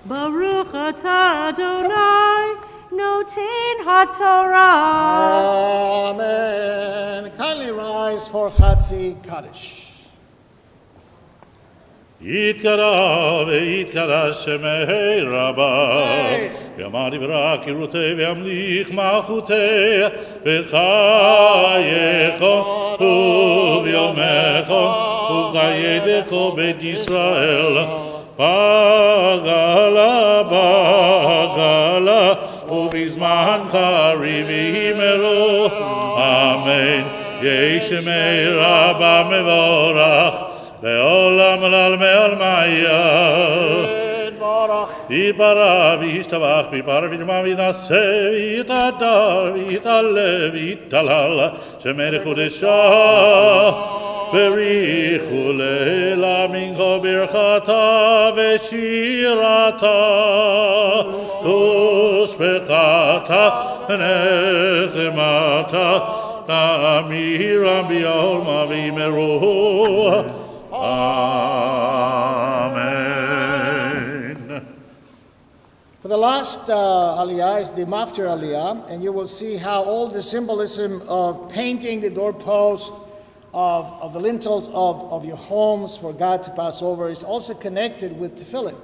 ברוך אתה אדוני, נותן התורה. Amen. Kindly rise for Chatzi Kaddish. יתקרא ויתקרא שמי רבה, יאמר דברה קירותי וימליך מלכותי, וחייכו וביומכו וחיי דכו בית ישראל. בגלה בגלה ובזמן חריב יאמרו אמן. יהי שמי רבה מבורך לעולם ולעלמי עלמיה. יתברך וישתבח ויפאר וישמע וינשא ויתהדר ויתעלה ויתהלל שמי קודשה. בריחו לילה מנחה ברכתה ושירתה ושפחתה ונחמתה תמירם בעולמה ויאמרו Amen. For the last aliyah is the maftir aliyah, and you will see how all the symbolism of painting the doorpost, of the lintels of your homes for God to pass over is also connected with tefillin.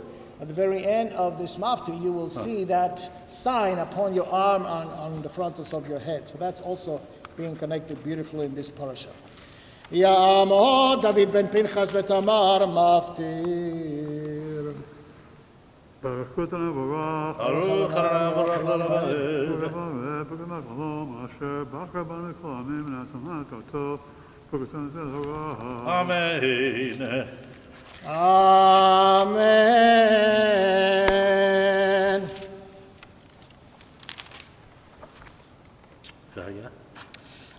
At the very end of this maftir, you will see that sign upon your arm on the frontals of your head. So that's also being connected beautifully in this parasha. יעמוד דוד בן פנחס ותמר מפטיר. ברוך כותנו ברוך, ברוך חרנה ברוך ללמד. בגמת חלום אשר בחר בנו כל עמים ונתנה אותו, וכותנו זה לרוח. Amen. אמן.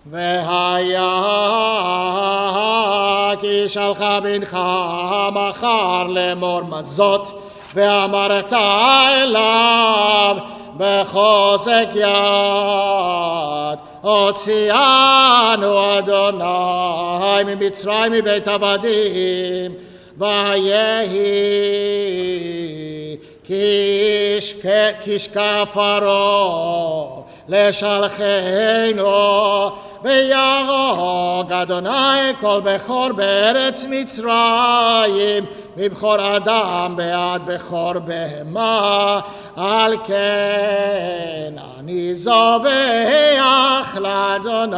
והיה כי שלחה בנך מחר לאמור מזאת, ואמרת אליו בחוזק יד, הוציאנו אדוני ממצרים מבית עבדים, ויהי כשכה פרעה לשלחנו, ויהרוג אדוני כל בכור בארץ מצרים, מבכור אדם בעד בכור בהמה. על כן אני זובח לאדוני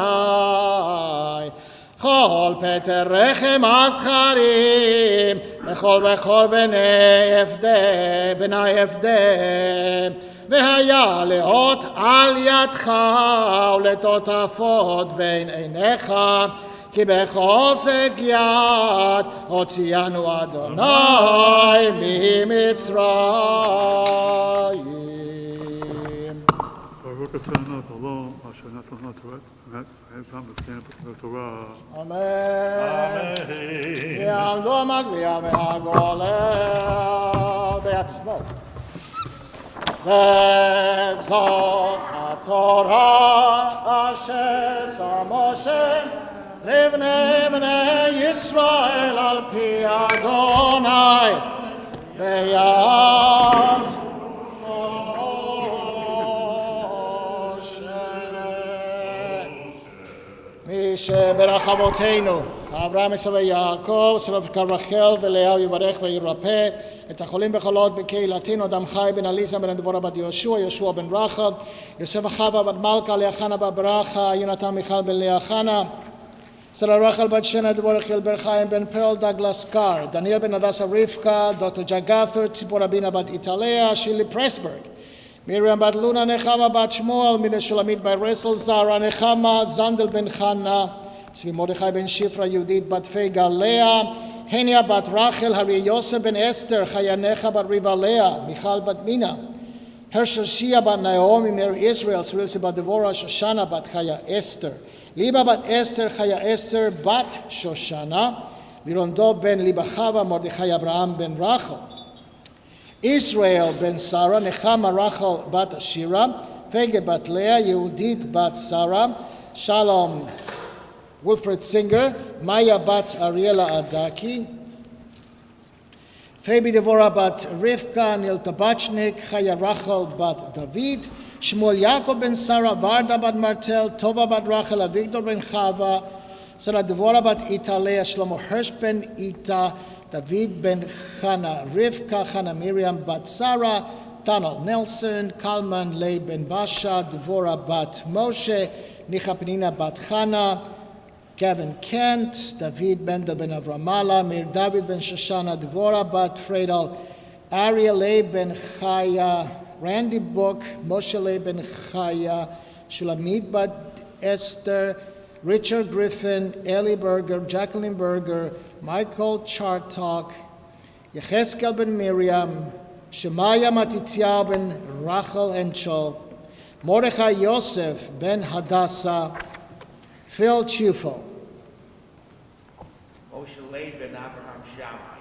כל פטר רחם הזכרים, וכל בכור בני הפדם, והיה לאות על ידך ולטוטפות בין עיניך, כי בחוזק יד הוציאנו אדוני ממצרים. ברוך כותנו חלום אשר נתנה תורת אמת, וגם נתנה בתורה. אמן. יעמדו מגביה מהגולה בעצמו. וזאת התורה אשר שם משה לבני ישראל על פי אדוני ביד משה שברך אבותינו, אברהם, יצחק ויעקב, סבא רחל ולאה יברך וירפא, את החולים בחולות בקהילתנו, אדם חי בן עליזה בן דבורה בת יהושע, יהושע בן רחב, יוסף וחווה בת מלכה, לאה חנה בת ברכה, יונתן מיכל בן לאה חנה, שרה רחל בת שנה, דבורה חיל בר חיים בן פרל דגלס קאר, דניאל בן הדסה רבקה, דוקטור ג'גת'ר, ציפורה בינה בת איטליה, שילי פרסברג, מרים בת לונה, נחמה בת שמואל, מינה שולמית בת רסל זרה, נחמה, זנדל בן חנה, צבי מרדכי בן שפרה, יהודית בת פגה, לאה, הניה בת רחל, הרי יוסף בן אסתר, חייניך בת ריבה לאה, מיכל בת מינה, הרשל שיה בת נעמי, מאיר ישראל, סרילסי בת דבורה, שושנה בת חיה אסתר, ליבה בת אסתר, חיה אסתר, בת שושנה, לירונדו בן ליבה חווה, מרדכי אברהם בן רחל, ישראל בן שרה, נחמה רחל בת אשירה, פגה בת לאה, יהודית בת שרה, שלום וילפרד סינגר, מאיה בת אריאלה אדקי, פייבי דבורה בת רבקה, ניל טבצ'ניק, חיה רחל בת דוד, שמואל יעקב בן שרה, ורדה בת מרטל, טובה בת רחל, אביגדור בן חווה, שרה דבורה בת איטליה, שלמה הרש בן איתה, דוד בן חנה רבקה, חנה מרים בת שרה, טנל נלסון, קלמן לי בן בשה, דבורה בת משה, ניחה פנינה בת חנה, גוון קנט, דוד בנדל בן אברמלה, מאיר דוד בן שושנה, דבורה בת פריידל, אריה לי בן חיה, רנדי בוק, משה לי בן חיה, שולמית בת אסתר, ריצ'רד גריפין, אלי ברגר, ג'קלין ברגר, מייקל צ'רטוק, יחזקאל בן מרים, שמעיה מתתיהו בן רחל אנצ'ל, מרדכי יוסף בן הדסה, פיל צ'ופו. Moshe Leib ben Abraham Shammai.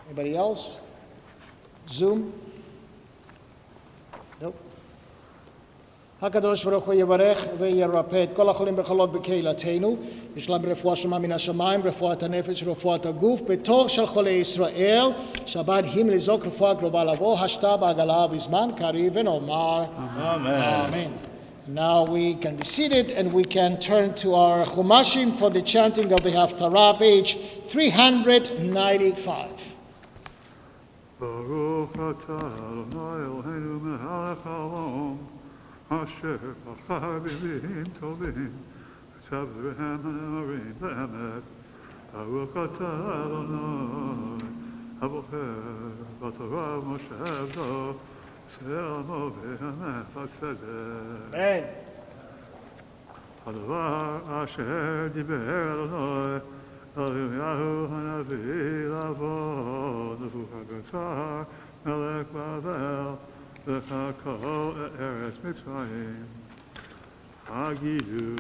Anybody else? Zoom? Nope. הקדוש ברוך הוא יברך וירפא את כל החולים בחולות בקהילתנו, יש להם רפואה שלמה מן השמיים, רפואת הנפש ורפואת הגוף, בתוך של חולי ישראל, שבת הם לזעוק רפואה קרובה לבוא, השתה בעגלה בזמן קריב ונאמר אמן. Now we can be seated and we can turn to our Chumashim for the chanting of the Haftarah, page 395. Baruch atah Adonai Eloheinu melech haolam, asher bachar b'milim tovim, v'tzav b'hem ha'ne'arim be'emet. Baruch atah Adonai, abocher b'torah Moshe avdo, se'amo be'emet v'tzedek. Amen. הדבר אשר דיבר אדוני אל ירמיהו הנביא לבוא נבוכדנצר מלך בבל לחקור את ארץ מצרים. הגיעו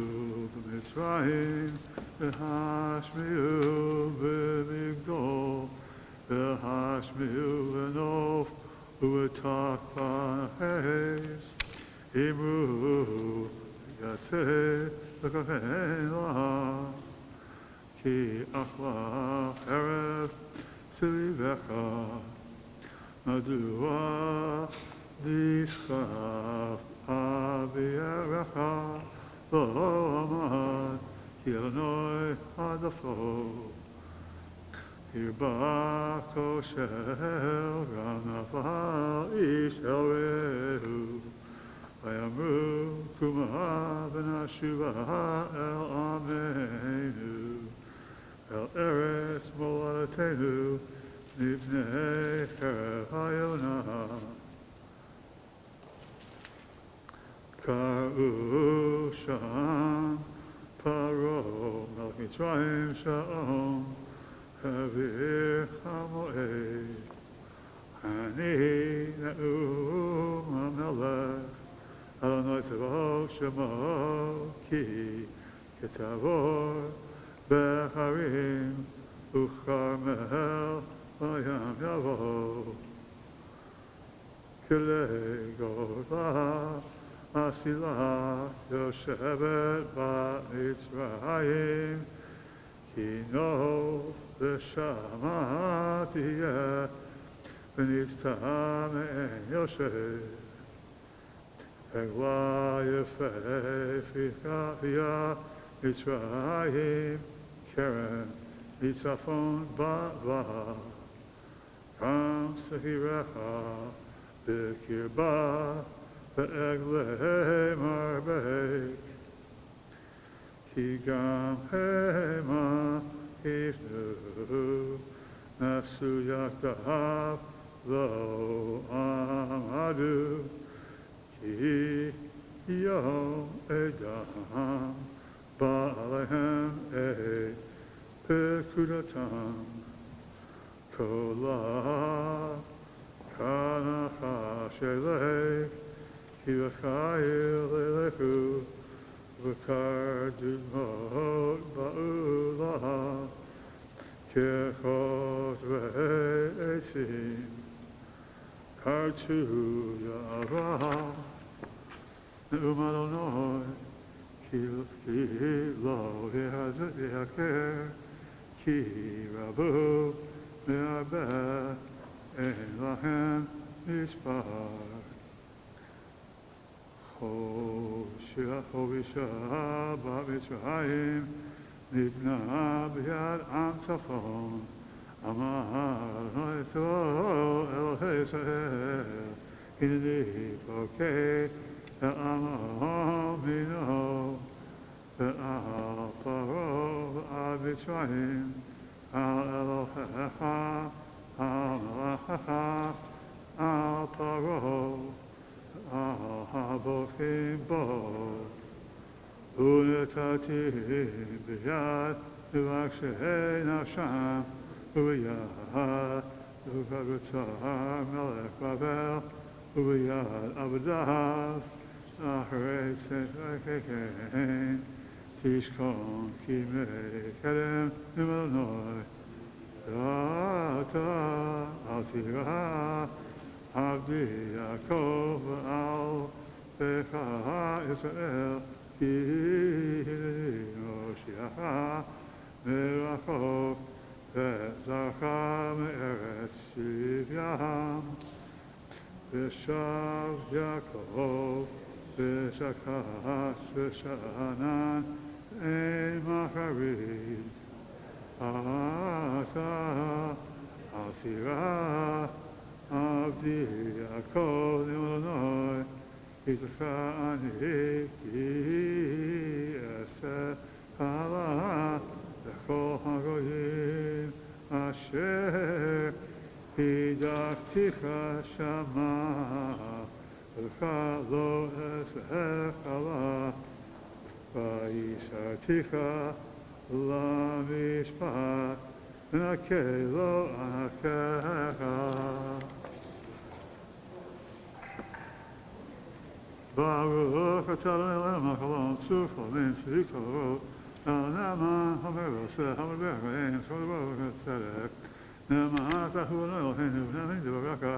במצרים והשמיעו במגדול והשמיעו בנוף ובתקפנס. אמרו יצא וכהן לה, כי אכלה חרב צליבך, מדוע נסחף אביערך, לא עמד כי אדוני עדפו. הרבה כושל גם נפל איש אל רעהו, ויאמרו קומה ונשובה אל עמנו, אל ארץ מולדתנו מפני חרב היונה. קראו שם פרעה מלך מצרים שאול, הביא המועד, אני נאום המלך, אדוני צבאות שמו, כי כתבור בהרים וכרמל בים יבוא. כלי גורלה אסילה יושבת במצרים, כי נוף ושמה תהיה ונצתה מעין יושב. Egla Yefei Ficha Mitzrayim Keren Nitzafon Ba'va Ram Sehirecha B'kirba Be'eglei Marbek Ki Gam Hema Ifnu Nasu Yaktahav Lo Amadu Ki Yom Edam Ba'alehem E Pekudatam Kola Kanacha Shelech Ki V'chayil Elechu V'kar Dudmot Ba'ula Kechot Ve'etzim Kartu Yara Ne'um Adonai Ki lo Yehazet Yehaker Ki Rabu Me'arbeh En Lahem Mispar Hovisha Ba'Mitzrayim Nitna B'yad Am Tzafon Amar Noito Elohei Yisrael Hineni Pokei E'amah Mino Ve'al Paro Ve'al Mitzrayim Al Elohecha Al Melachecha Al Paro Al Habochim Bo Unetati B'yad Uvakshei Nafsham Uyad Uvagutzar Melech Babel Uyad Abadav Achrei Tzedek Tishkon Kimei Kedem Nimelnoi Ata Altira Abdi Yaakov Al Becha Yisrael Ki Moshiach Merachov Ve'zarcha Me'eretz Shivyam V'shav Yaakov V'shakash V'shanan Ein Macharid Ata Altira Abdi Yaakov Nimlonoi Yitzchak Ki Eseh Hala L'chol HaGoyim Asher Hidachticha Shama L'cha Lo Eseh Hala Vayisharticha L'mishpat V'nakei Lo Anakecha Baruch atah Eloheinu melech haolam tzuf l'min tzedek halavot el ne'eman hamer v'aseh hamer b'yachayim shol baruch tzedek ne'eman atah hu Eloheinu v'ne'emin d'baraka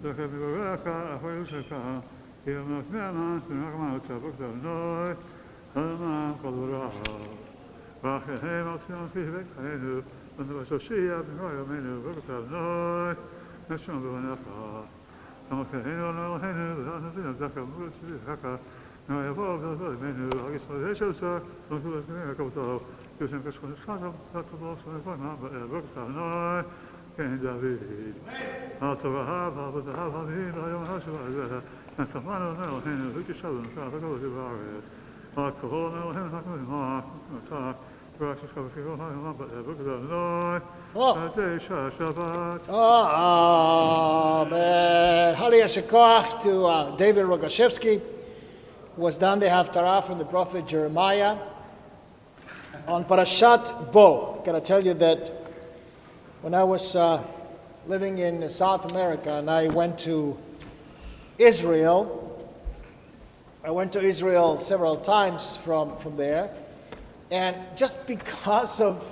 d'chem d'baraka achor yushecha ki amelech ne'eman v'nachman v'tzavok d'Adonai ne'eman kol v'racha v'achehem al tzion fi beit chayenu v'nevashoshia b'noi yameinu v'baraka d'Adonai neshama b'vanecha Okay, Eloheinu v'nazinu d'acham v'tzivaka na'yavov v'nazinu ha'gisma v'yeshosar v'nazinu v'nazinu Yusem kashkon shkazam v'tavov v'nazinu v'baraka d'Adonai Ken David Al Torah v'avodav ha'mim v'ayom ha'shuv ha'zeh Na'tamanu Eloheinu v'kishavu n'shah v'kol v'varet Al kol Eloheinu ha'kol v'mah v'tah v'rakshah v'kol ha'yom v'baraka d'Adonai Shabbat Amen. Hallelujah Shekoach to David Rogashevsky, who was done the Haftarah from the prophet Jeremiah on Parashat Bo. Gotta tell you that when I was living in South America and I went to Israel several times from there, and just because of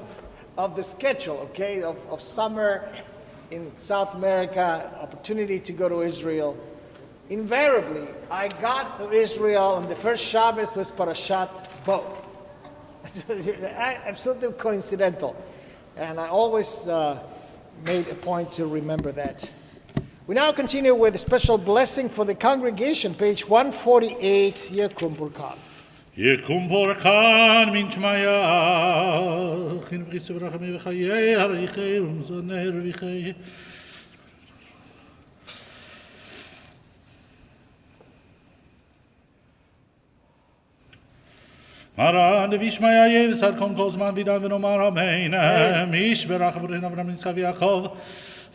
the schedule, okay, of summer in South America, opportunity to go to Israel, invariably, I got to Israel and the first Shabbos was Parashat Bo. Absolutely coincidental. And I always made a point to remember that. We now continue with a special blessing for the congregation, page 148, Yekum Burkan. יקום בורקן מן שמיה, חינוך חיסו ורחמי וחיי הריחי ומזוני רוויחי. מרן וישמעיה יבשר כל זמן וידן ונאמר אמן. איש ברך אברהם אברהם יצחק ויעקב.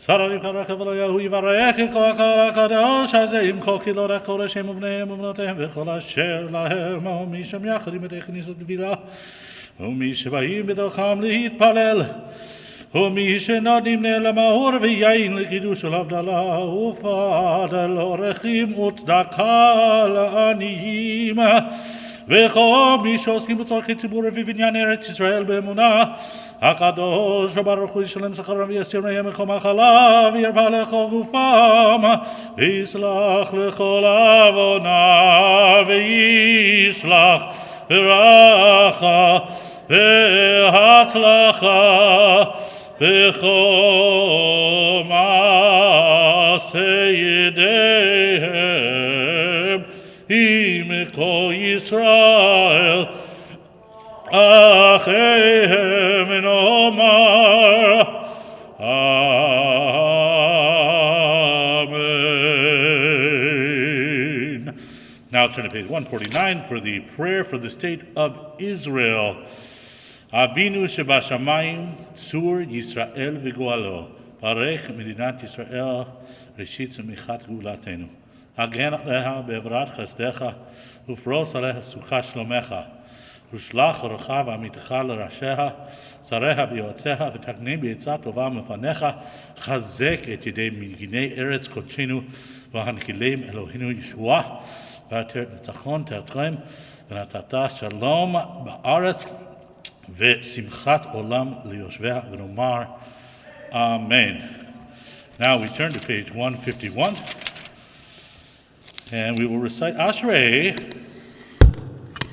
שרה רבקה רכב אלוהי הוא יברך כוח הקדוש הזה עם כל קהילות הקודשים ובניהם ובנותיהם וכל אשר להם ומי שם יחדים את הכניסות גבירה ומי שבאים בתוכם להתפלל ומי שנותנים למאור ויין לקידוש ולהבדלה ופעל אורחים וצדקה לעניים וכל מי שעוסקים בצורכי ציבור ובבניין ארץ ישראל באמונה הקדוש וברוך הוא ישלם שכרם ויסיר מהם מכל מחלה וירפא לכל גופם ויסלח לכל עוונה וישלח ברכה והצלחה בכל מעשה ידיהם עם כל ישראל אחיהם ונאמר Amen. Now turn to page 149 for the prayer for the state of Israel. Avinu שבשמיים צור ישראל וגואלו ברך מדינת ישראל ראשית צמיחת גאולתנו הגן עליה בעברת חסדך ופרוס עליה סוכת שלומך ושלח אורך ועמיתך לראשיה שריה ויועציה ותקנם בעצה טובה מפניך חזק את ידי מגיני ארץ קודשנו והנחילם אלוהינו ישועה ועטרת ניצחון תעטרם ונתת שלום בארץ ושמחת עולם ליושביה ונאמר Amen. Now we turn to page 151 and we will recite Ashrei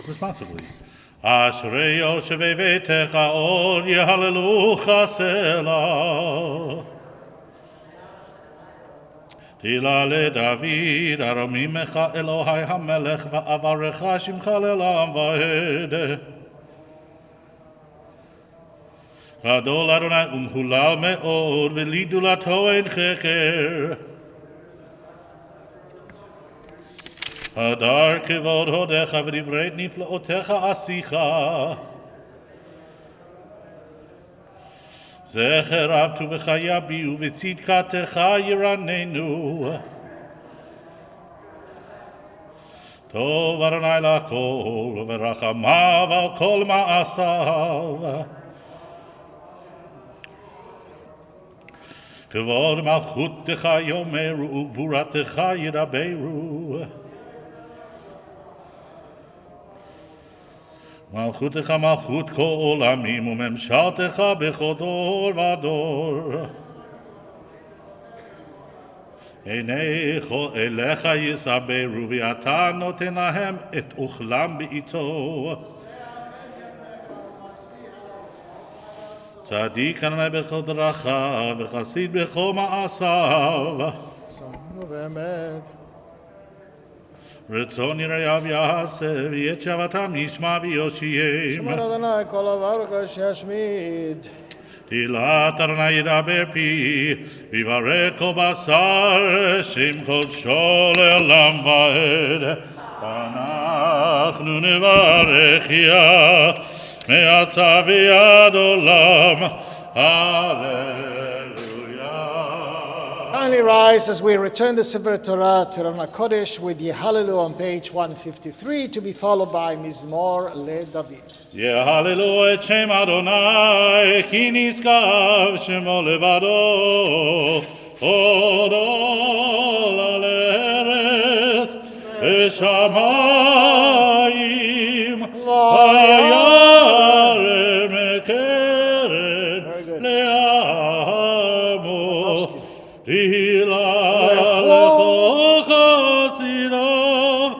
responsibly. Ashrei Yoshevei Beitecha Od Yehallelujah Selah. Tila leDavid Aromimecha Elohai HaMelech Va'avarecha Shimcha Le'olam Va'ed. Gadol Adonai Umhulal Me'od V'lidulato Ein Cheker. הדר כבוד הודיך ודברי נפלאותיך עשיך. זכר רב טובך יביאו וצדקתך ירננו. טוב אדוני לכל ורחמיו על כל מעשיו. כבוד מלכותך יאמרו וגבורתך ידברו. מלכותך מלכות כל עולמים וממשלתך בכל דור ודור. עיני כל אליך יסברו ואתה נותן להם את אוכלם בעיתו. צדיק אדוני בכל דרכיו וחסיד בכל מעשיו. רצון יראיו יעשה ואת שבתם ישמע ויושיעם. שמר אדוני כל אברך שישמיד. תהילת אדוני ידבר פי ויברך כל בשר שם קודשו לעולם ועד. אנחנו נברך יה מעתה ועד עולם. Kindly rise as we return the Sefer Torah to Rana Kodesh with Yehallelu on page 153 to be followed by Mizmor LeDavid. יהללו את שם אדוני כי נשגב שמו לבדו הודו על ארץ ושמיים וירם קרן לעמו תהילה לכל חסידיו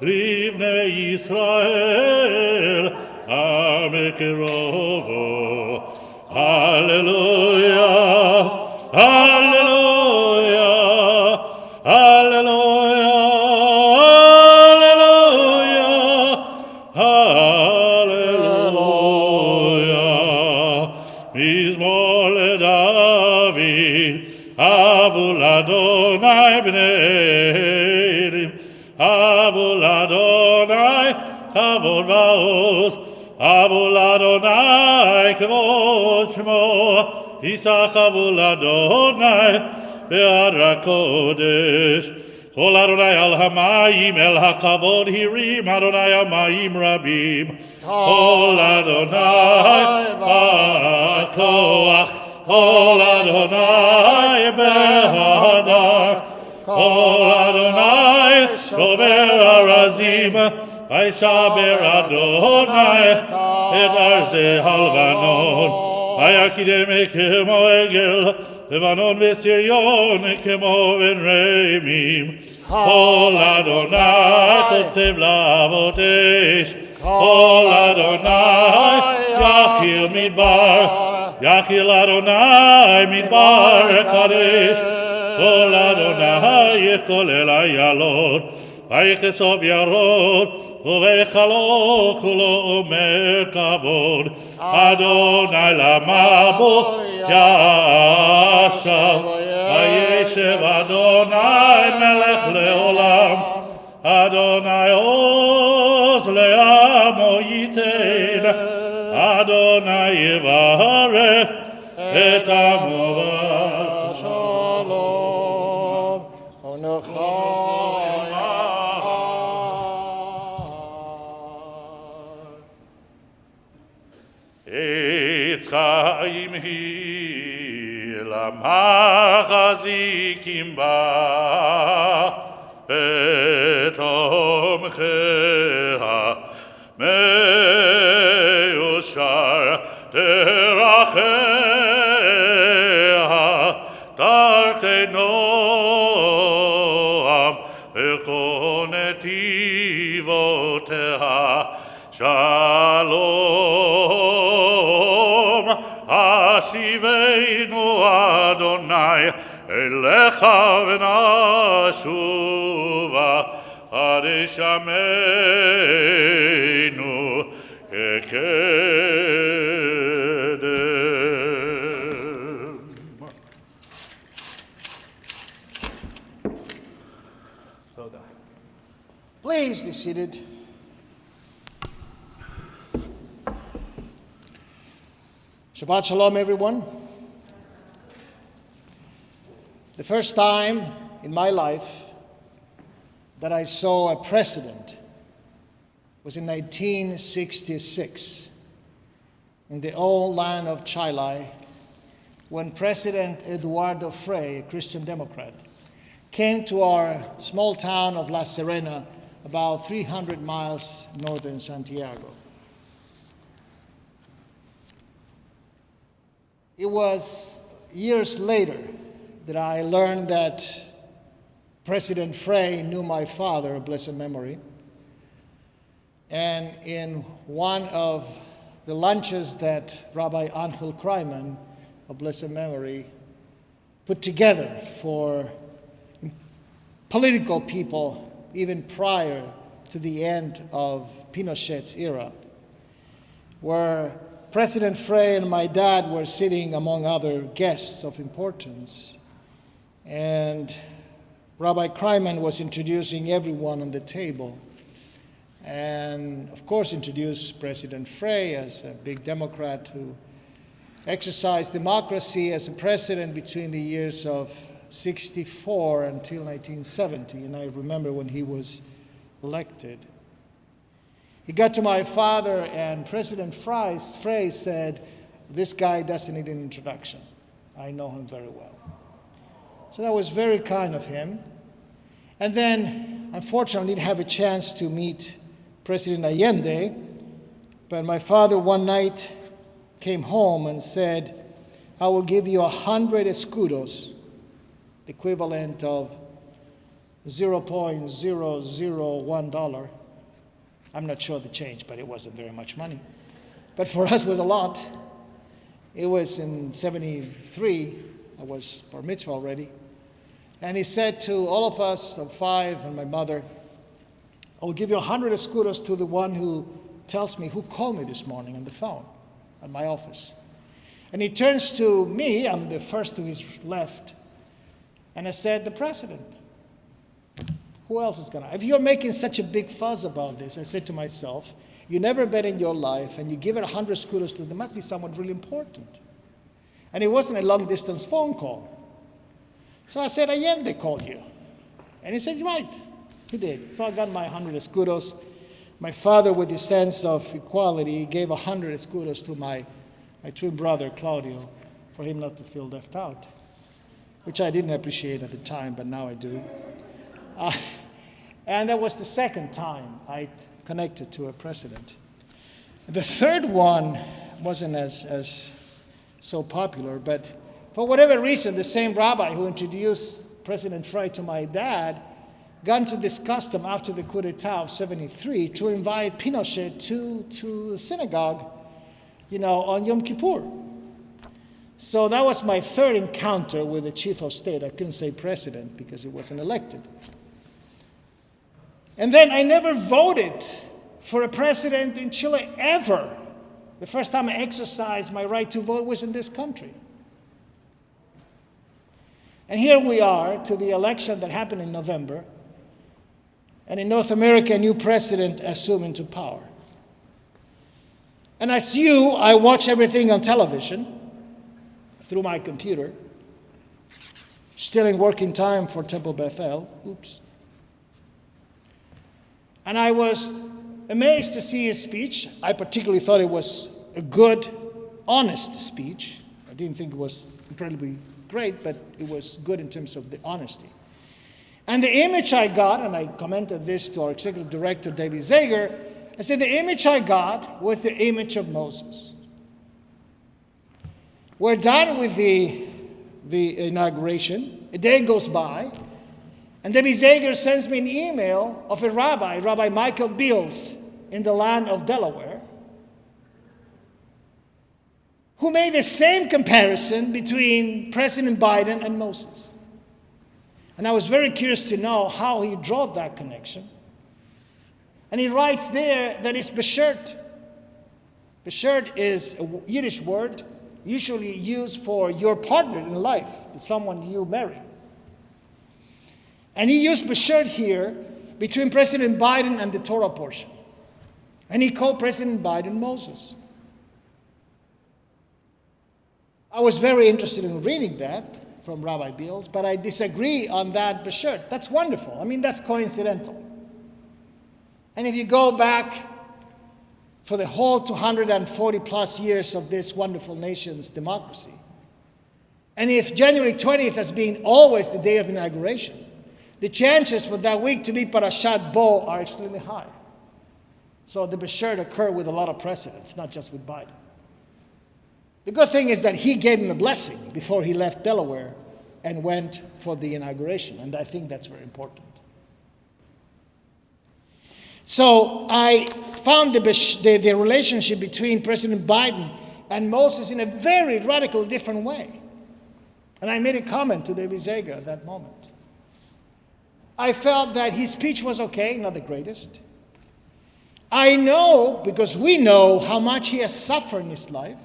לבני ישראל מקרובו. הללויה, הללויה, Avol Adonai, Kavod Vaos, Avol Adonai, Kavod Shmo, Yistachavu Adonai, Be'ara Kodesh. Kol Adonai al hamayim el hakavod hirim, Adonai al mayim rabim. Kol Adonai ba'koach, Kol Adonai behadar, Kol Adonai shover arazim, Vaishaber Adonai et arze halvanon, Vayakidem kemo egel, Lebanon v'Sirion kemo ben Remim. Kol Adonai kotzev lavotesh, Kol Adonai yachil midbar, Yachil Adonai midbar kadesh, Kol Adonai yecholel ayalot, Vaychesov yarod, Uvechalo kulo omer kavod, Adonai lamabo yashav, Vayeshev Adonai melech leolam, Adonai oz le'amo yiten, Adonai yevarech et amo Shalom. Eitz chaim hi lamachazikim ba betomcheha meushar teracheha darkei noam echonetivoteha Shalom, Hashiveinu Adonai, Elecha v'nashuva, Hadeshameinu kekedem. Please be seated. Shabbat Shalom, everyone. The first time in my life that I saw a president was in 1966 in the old land of Chile, when President Eduardo Frei, a Christian Democrat, came to our small town of La Serena, about 300 miles northern Santiago. It was years later that I learned that President Frei knew my father, of blessed memory. And in one of the lunches that Rabbi Angel Kreiman, of blessed memory, put together for political people even prior to the end of Pinochet's era, where President Frei and my dad were sitting among other guests of importance, and Rabbi Kreiman was introducing everyone on the table, and of course introduced President Frei as a big Democrat who exercised democracy as a president between the years of 64 until 1970, and I remember when he was elected. He got to my father, and President Frei said, "This guy doesn't need an introduction. I know him very well." So that was very kind of him. And then, unfortunately, I didn't have a chance to meet President Allende, but my father one night came home and said, "I will give you 100 escudos, the equivalent of $0.001. I'm not sure the change, but it wasn't very much money. But for us, it was a lot. It was in 73. I was bar mitzvah already. And he said to all of us, of 5 and my mother, "I will give you 100 escudos to the one who tells me who called me this morning on the phone at my office." And he turns to me, I'm the first to his left, and I said, "The president." Who else is going to? If you're making such a big fuss about this, I said to myself, you never bet in your life and you give it 100 scooters to, there must be someone really important. And it wasn't a long distance phone call. So I said, Allende called you. And he said, right, he did. So I got my 100 scooters. My father, with his sense of equality, gave 100 scooters to my twin brother, Claudio, for him not to feel left out, which I didn't appreciate at the time, but now I do. And that was the second time I connected to a president. The third one wasn't as so popular, but for whatever reason, the same rabbi who introduced President Frey to my dad got into this custom after the coup d'etat of 73 to invite Pinochet to the synagogue, on Yom Kippur. So that was my third encounter with the chief of state. I couldn't say president because he wasn't elected. And then I never voted for a president in Chile ever. The first time I exercised my right to vote was in this country. And here we are to the election that happened in November. And in North America, a new president assumed into power. And as you, I watch everything on television through my computer, still in working time for Temple Bethel. Oops. And I was amazed to see his speech. I particularly thought it was a good, honest speech. I didn't think it was incredibly great, but it was good in terms of the honesty. And the image I got, and I commented this to our executive director, David Zager, I said the image I got was the image of Moses. We're done with the inauguration. A day goes by, and David Zager sends me an email of a rabbi, Rabbi Michael Beals, in the land of Delaware, who made the same comparison between President Biden and Moses. And I was very curious to know how he drew that connection. And he writes there that it's beshert. Beshert is a Yiddish word usually used for your partner in life, someone you marry. And he used beshert here between President Biden and the Torah portion. And he called President Biden Moses. I was very interested in reading that from Rabbi Beals, but I disagree on that beshert. That's wonderful. I mean, that's coincidental. And if you go back for the whole 240 plus years of this wonderful nation's democracy, and if January 20th has been always the day of inauguration, the chances for that week to be Parashat Bo are extremely high. So the beshert occurred with a lot of precedents, not just with Biden. The good thing is that he gave him a blessing before he left Delaware and went for the inauguration, and I think that's very important. So I found the relationship between President Biden and Moses in a very radical different way. And I made a comment to David Zager at that moment. I felt that his speech was okay, not the greatest. I know, because we know how much he has suffered in his life.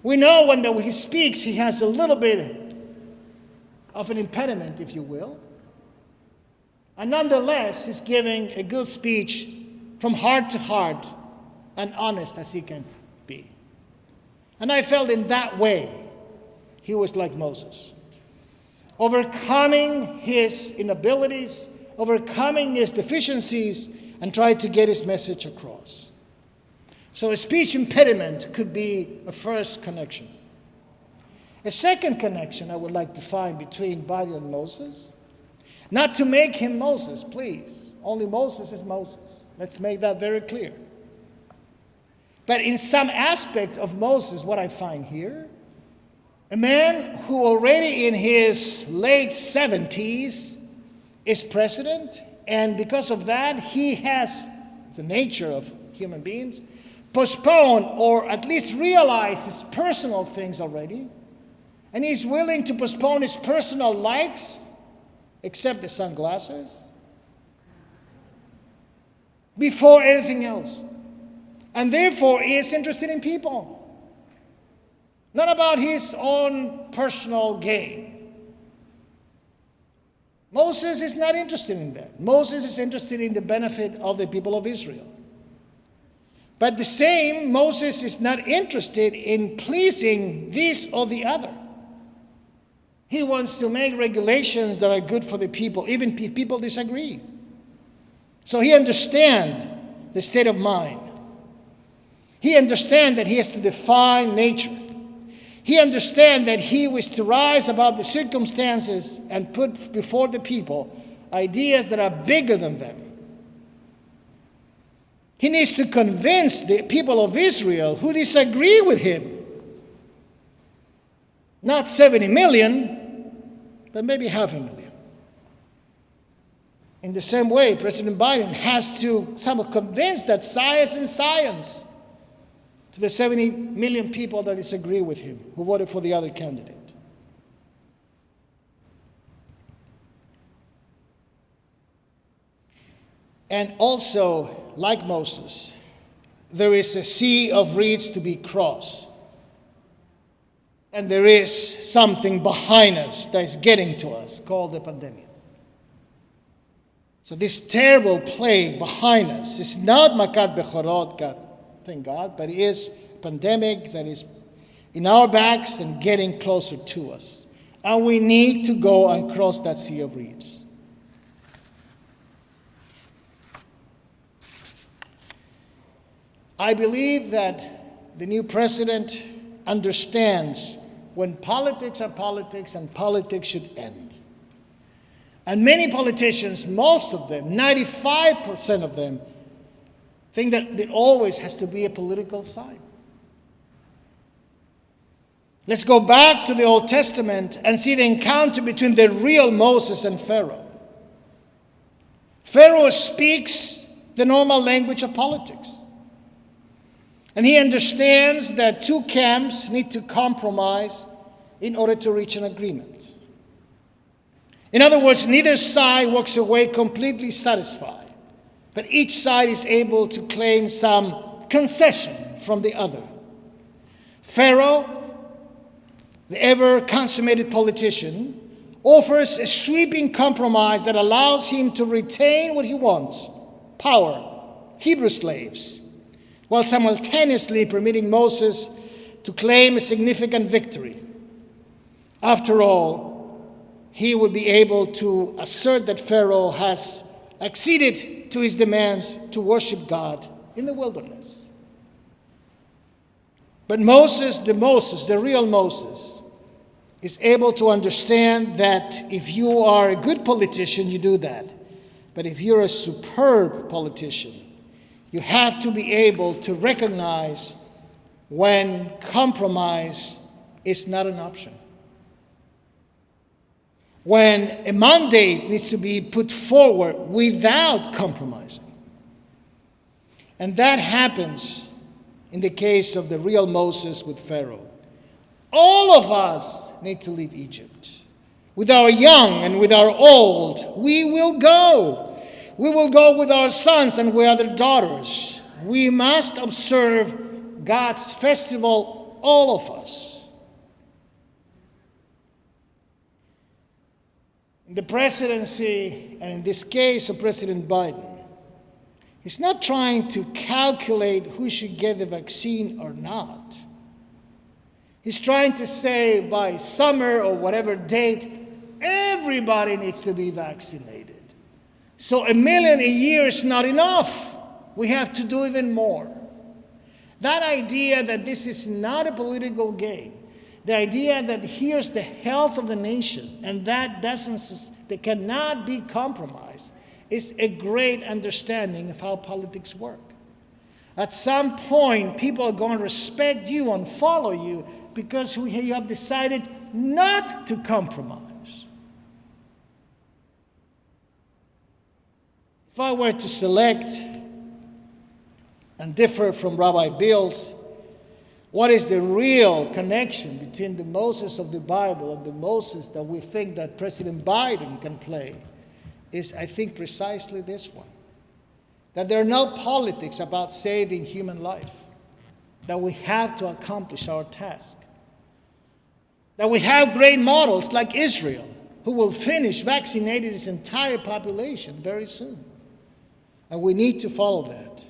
We know when he speaks, he has a little bit of an impediment, if you will. And nonetheless, he's giving a good speech from heart to heart and honest as he can be. And I felt in that way, he was like Moses. Overcoming his inabilities, overcoming his deficiencies, and trying to get his message across. So a speech impediment could be a first connection. A second connection I would like to find between Biden and Moses, not to make him Moses, please. Only Moses is Moses. Let's make that very clear. But in some aspect of Moses, what I find here, a man who already in his late 70s is president, and because of that, he has, it's the nature of human beings, postpone or at least realize his personal things already. And he's willing to postpone his personal likes, except the sunglasses, before anything else. And therefore, he is interested in people. Not about his own personal gain. Moses is not interested in that. Moses is interested in the benefit of the people of Israel. But the same, Moses is not interested in pleasing this or the other. He wants to make regulations that are good for the people, even if people disagree. So he understands the state of mind. He understands that he has to define nature. He understands that he was to rise above the circumstances and put before the people ideas that are bigger than them. He needs to convince the people of Israel who disagree with him. Not 70 million, but maybe 500,000. In the same way, President Biden has to somehow convince that science is science to the 70 million people that disagree with him, who voted for the other candidate. And also, like Moses, there is a sea of reeds to be crossed. And there is something behind us that is getting to us called the pandemic. So this terrible plague behind us is not Makat Bechorot, God, thank God, but it is a pandemic that is in our backs and getting closer to us. And we need to go and cross that sea of reeds. I believe that the new president understands when politics are politics and politics should end. And many politicians, most of them, 95% of them, think that it always has to be a political side. Let's go back to the Old Testament and see the encounter between the real Moses and Pharaoh. Pharaoh speaks the normal language of politics. And he understands that two camps need to compromise in order to reach an agreement. In other words, neither side walks away completely satisfied, but each side is able to claim some concession from the other. Pharaoh, the ever-consummated politician, offers a sweeping compromise that allows him to retain what he wants: power, Hebrew slaves, while simultaneously permitting Moses to claim a significant victory. After all, he would be able to assert that Pharaoh has acceded to his demands to worship God in the wilderness. But Moses, the real Moses, is able to understand that if you are a good politician, you do that. But if you're a superb politician, you have to be able to recognize when compromise is not an option. When a mandate needs to be put forward without compromising. And that happens in the case of the real Moses with Pharaoh. All of us need to leave Egypt. With our young and with our old, we will go. We will go with our sons and with our daughters. We must observe God's festival, all of us. In the presidency, and in this case of President Biden, he's not trying to calculate who should get the vaccine or not. He's trying to say by summer or whatever date, everybody needs to be vaccinated. So 1 million a year is not enough. We have to do even more. That idea that this is not a political game, the idea that here's the health of the nation and that cannot be compromised, is a great understanding of how politics work. At some point, people are going to respect you and follow you because you have decided not to compromise. If I were to select and differ from Rabbi Bills, what is the real connection between the Moses of the Bible and the Moses that we think that President Biden can play is, I think, precisely this one. That there are no politics about saving human life. That we have to accomplish our task. That we have great models like Israel, who will finish vaccinating his entire population very soon. And we need to follow that.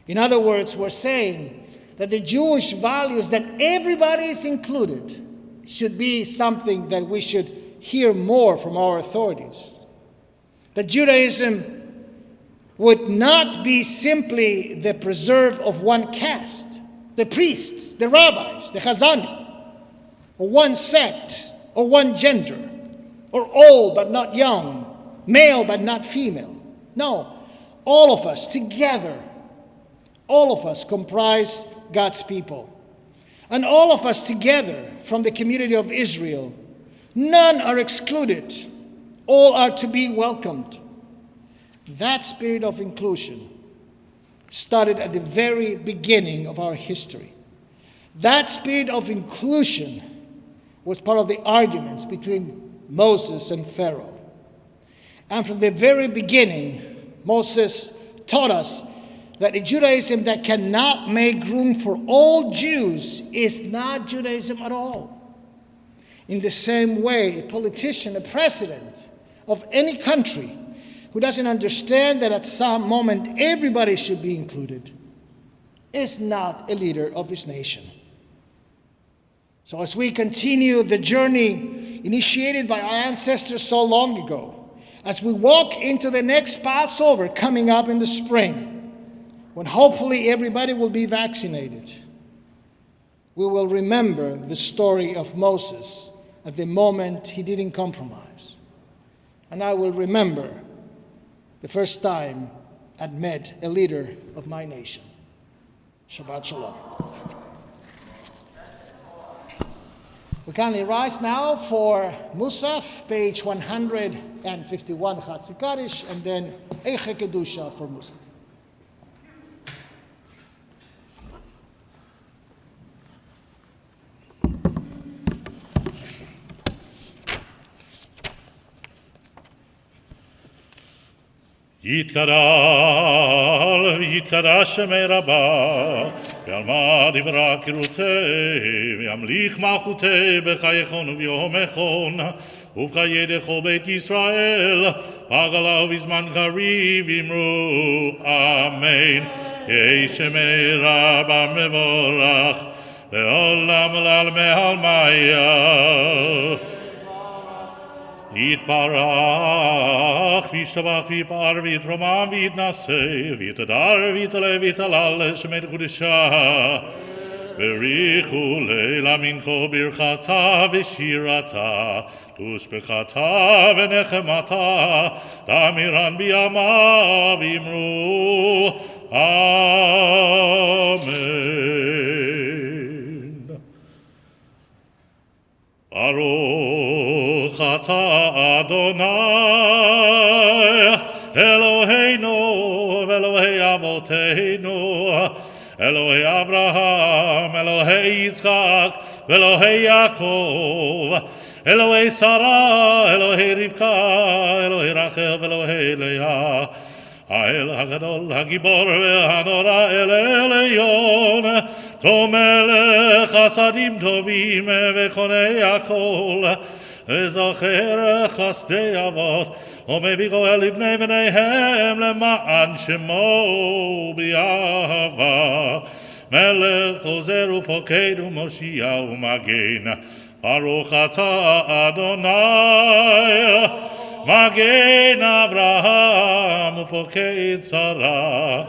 In other words, we're saying that the Jewish values that everybody is included should be something that we should hear more from our authorities. That Judaism would not be simply the preserve of one caste, the priests, the rabbis, the chazanim, or one sect, or one gender, or old but not young, male but not female. No, all of us together, all of us comprise God's people. And all of us together from the community of Israel, none are excluded. All are to be welcomed. That spirit of inclusion started at the very beginning of our history. That spirit of inclusion was part of the arguments between Moses and Pharaoh. And from the very beginning, Moses taught us that a Judaism that cannot make room for all Jews is not Judaism at all. In the same way, a politician, a president of any country who doesn't understand that at some moment everybody should be included is not a leader of his nation. So as we continue the journey initiated by our ancestors so long ago, as we walk into the next Passover coming up in the spring, when hopefully everybody will be vaccinated, we will remember the story of Moses at the moment he didn't compromise. And I will remember the first time I met a leader of my nation. Shabbat Shalom. We kindly rise now for Musaf, page 151, Chatzikarish, and then Eiche Kedusha for Musaf. יתקדש שמי רבה, ועלמא דברה קירותי, וימליך מלכותי בחייכון וביומכון, ובחיי דכל בית ישראל, פגלה ובזמן קריב אמרו אמן. יהי שמי רבה מבורך, לעולם לעלמי עלמיה. יתברך וישתבח ויפאר ויתרומם ויתנשא ויתהדר ויתעלה ויתהלל שמי קדושה בריחו לילה מנחה ברכתה ושירתה תושבחתה ונחמתה תמירן בימה ואמרו אמן. ברוך אתה אדוני אלוהינו ואלוהי אבותינו אלוהי אברהם אלוהי יצחק ואלוהי יעקב אלוהי שרה אלוהי רבקה אלוהי רחל ואלוהי לאה האל הגדול הגיבור והנורא אל עליון כה מלך חסדים טובים וקונה הכל וזוכר חסדי אבות ומביא גואל לבני בניהם למען שמו באהבה מלך עוזר ופוקד ומושיע ומגן ברוך אתה אדוני מגן אברהם ופוקד שרה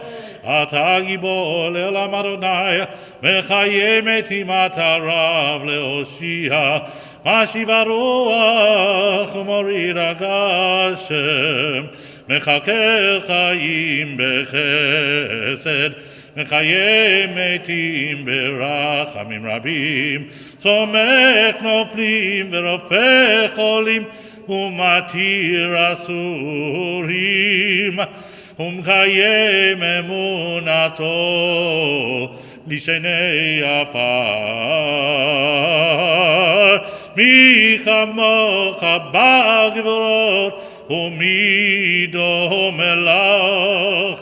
אתה גיבור לעולם אדוני מחיי מתים אתה רב להושיע משיב הרוח ומוריד הגשם מחכה חיים בחסד מחיי מתים ברחמים רבים צומח נופלים ורופא חולים ומתיר אסורים ומקיים אמונתו לשני עפר מי כמוך בגבורות ומי דומה לך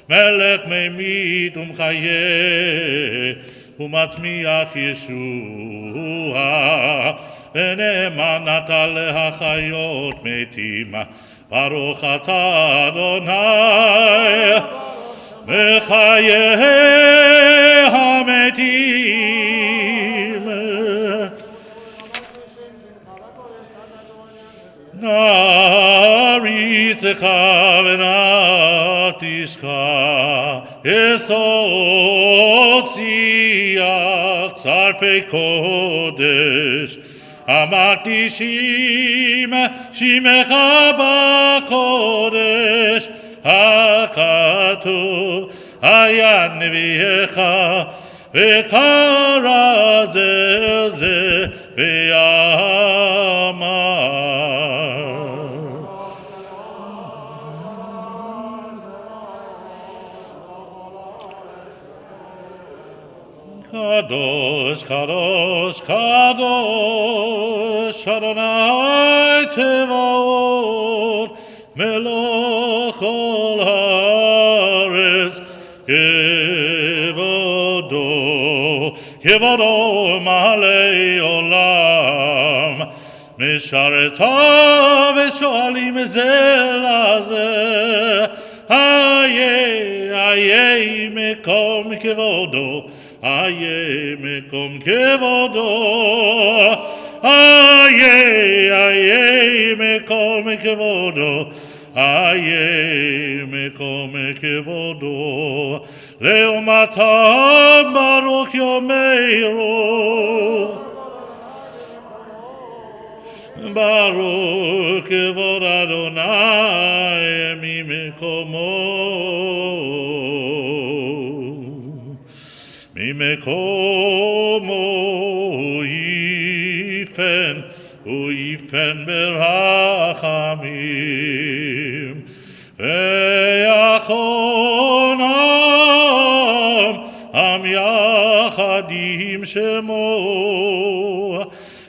מלך ממית ומחיה ומצמיח ישוע ונאמנת להחיות מתים. ברוך אתה אדוני מחיי המתים. נעריצך ונעתישך יסוד שיח צרפי קודש המקדישים שמך בקודש הכתוב היה נביאך וקרא זה ואמר קדוש קדוש קדוש אדוני צבאות מלוך כל הארץ כבודו מלא עולם משרתיו ושואלים זה לזה איה מקום כבודו איה מקום כבודו איה מקום כבודו איה מקום כבודו לעומתם ברוך יאמרו ברוך כבוד אדוני ממקומו יפן ברחמים ויחונם עם יחדים שמו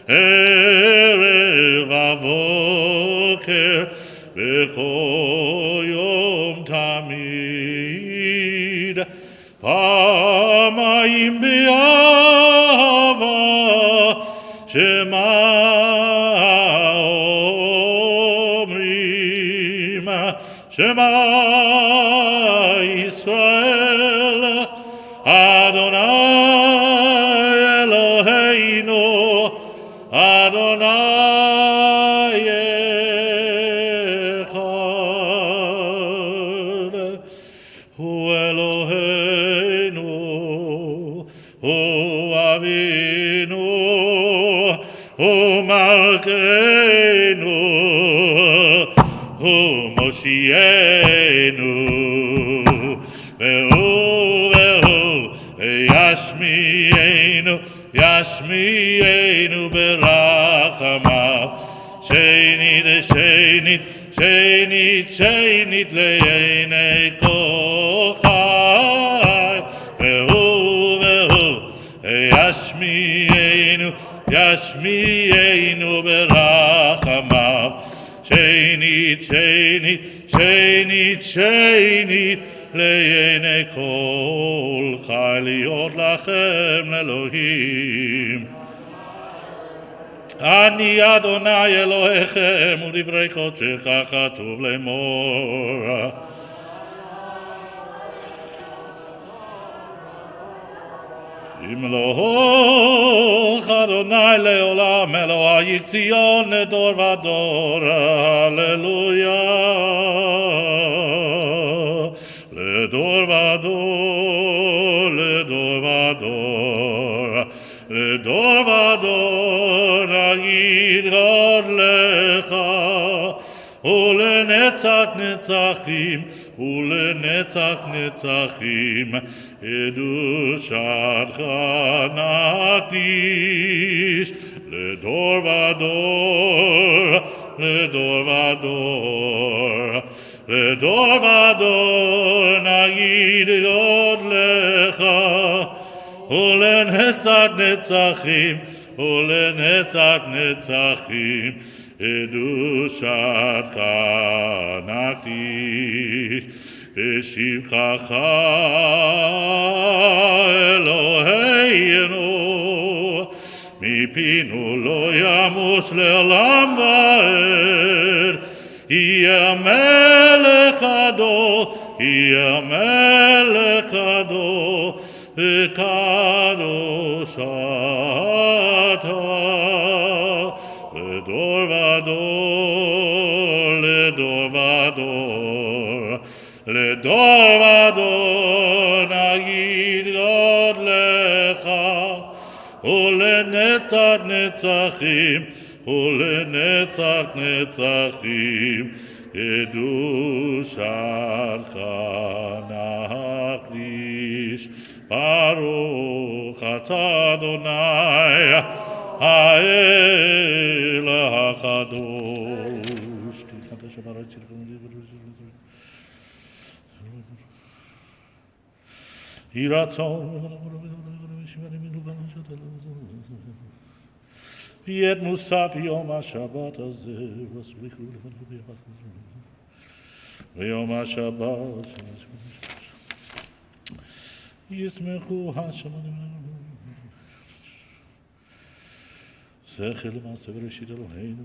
ערב ובוקר בכל יום תמיד פעמיים באהבה שמה אומרים שמה ישראל אדוני אלוהינו אדוני אחד הוא אלוהינו הוא אבינו הוא מלכנו הוא מושיענו והוא ישמיענו ברחמיו שנית לעיני כל חי והוא ישמיענו ברחמיו שנית לעיני כל חי להיות לכם לאלוהים אני אדוני אלוהיכם ודברי קודשך כתוב לאמור ימלוך אדוני לעולם אלוהי ציון לדור ודור הללויה לדור ודור לדור ודור לדור ודור נגיד גדלך ולנצח נצחים ולנצח נצחים קדושתך נקדיש לדור ודור לדור ודור לדור ודור נגיד גדלך ולנצח נצחים ולנצח נצחים קדושתך נקדיש בשבחך אלוהינו מפינו לא ימוש לעולם ועד. יהיה המלך עדו, יהיה המלך עדו, וקדוש אתה, לדור ודור, לדור ודור, לדור ודור נגיד גודלך, ולנצח נצחים, ולנצח נצחים, קדושתך נקדיש. ברוך אתה אדוני האל הקדוש. יהי רצון ואת מוסף יום השבת הזה, ויום השבת ישמחו השמיים. שכל מעשה בראשית אלוהינו,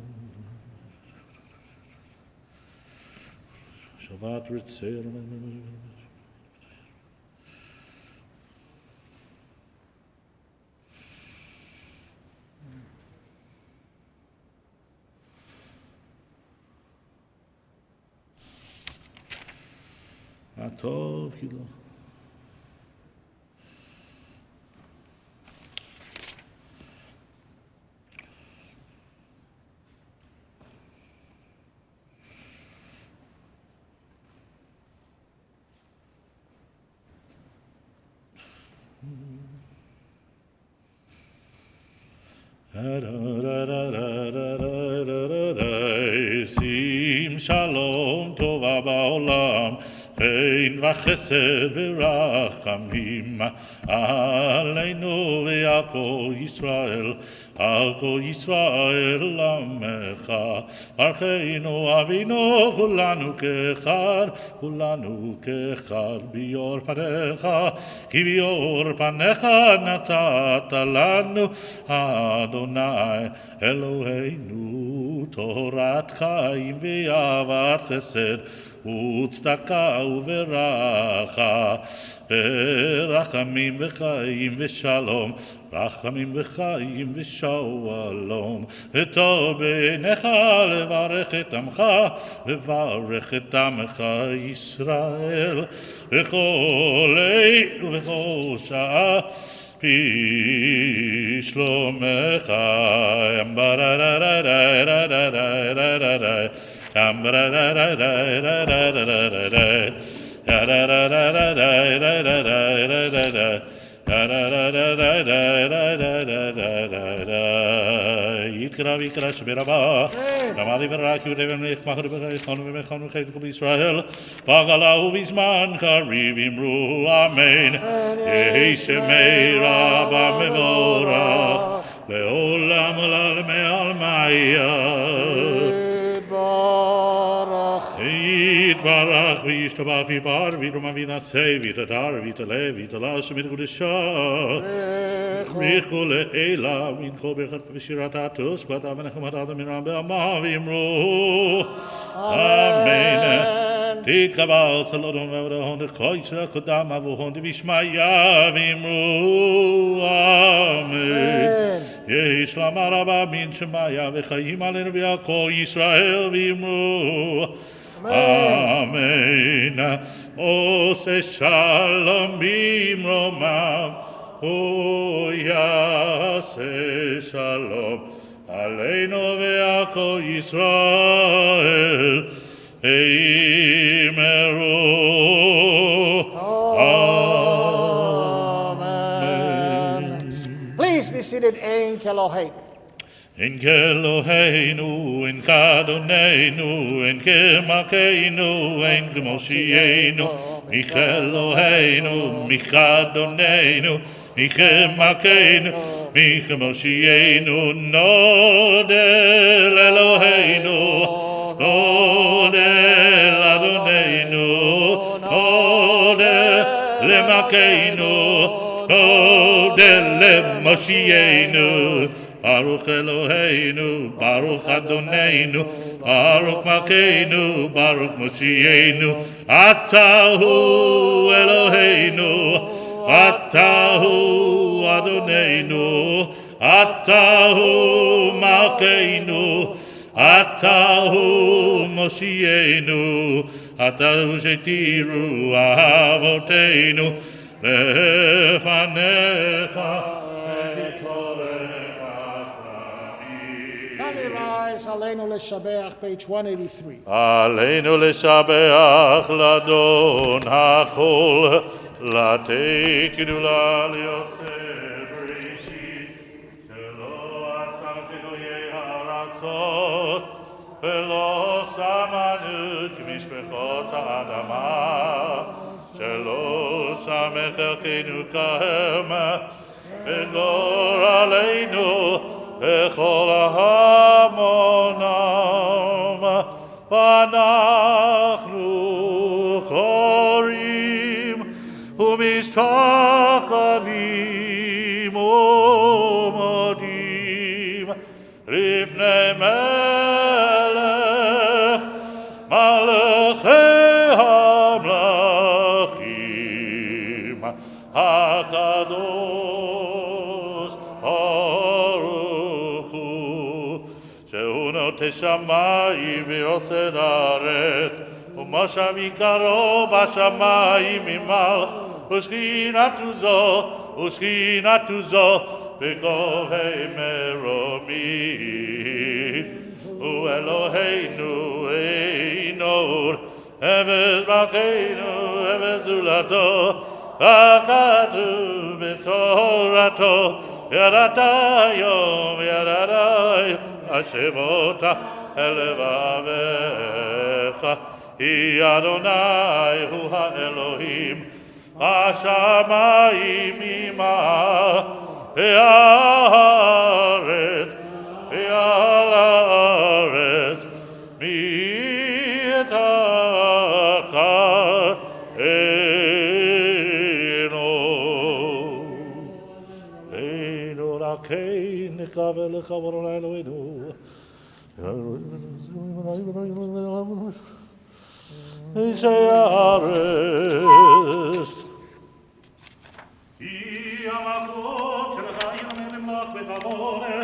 שבת רצה אלוהינו. הטוב כי לא. שים שלום טובה בעולם, חן וחסד ורחמים עלינו ועל כל ישראל, על כל ישראל עמך. ברכנו אבינו כולנו כאחד, כולנו כאחד ביור פניך, כי ביור פניך נתת לנו אדוני אלוהינו תורת חיים ואהבת חסד וצדקה וברכה, ורחמים וחיים ושלום, רחמים וחיים ושלום. וטוב בעיניך לברך את עמך, לברך את עמך ישראל, בכל עת ובכל שעה בשלומך. יתקרא ויקרא שברבה, אמרי ורק יהודה ומלך מחר ברכנו ומחנו חלקו בישראל, בגלה ובזמן קריב אמרו אמן. יהי שמי רבה מבורך לעולם ולעלמי עלמיה. יתברך וישתבח ויבר וירומם וינשא ויתהדר ויתעלה ויתעלה שמית קדושה בריחו לעילה וינכו ברכת ושירת התוספתה ונחמתה דמירם בעמה ואמרו אמן. תתקבל צלודון ועבדהון דכל ישראל קדם אבוהון דבישמיה ואמרו אמן. יהי שלמה רבה מן שמיה וחיים עלינו ועל כל ישראל ואמרו אמן. עושה שלום במרומיו, הוא יעשה שלום עלינו ועל כל ישראל. אמרו אמן. Please be seated in Kelohei. En Keloheinu, en Kadonenu, en Kemakenu, en Kemoshienu, Micheloheinu, Michadonenu, Michemakenu, Michemoshienu, Nodel Eloheinu, Nodel Adonenu, Nodel Lemakeinu, Nodel Lemoshienu, Baruch Eloheinu, Baruch Adonenu, Baruch Malkeinu, Baruch Moshienu, Atahu Eloheinu, Atahu Adonenu, Atahu Malkeinu, Atahu Moshienu, Atahu Shetiru Avotenu, Lefanecha. Can we rise? Aleinu Leshabeach, page 183. Aleinu Leshabeach Ladon HaKol, Latei Kidula Liotze Brishit, Shelo Asam Kedoye HaRatzot, Velo Samanu K'mishpechot HaAdama, Shelo Samech Elkeinu Kahem, V'gor Aleinu, Echol hamonam, v'anachnu korim, u'mishtachavim u'modim, lifnei melech, malachei hamlachim, hakadosh Teshamai ve'otzed haaretz, u'mashav yikaro b'shamayim imal, u'shchinatu zo, v'govei meromi, u'Eloheinu einor, eved malkeinu, eved zulato, v'akatu b'torato, yadata yom, yadata yom, Ashemota elevavecha, Hi Adonai hu ha-Elohim, Hashamayim imah, Ha'aretz, mi'etachar Eino rakei nekavel lecha v'Adonai Eloheinu. Shacharit. Hi amachot shel chayim nemlach b'chavone,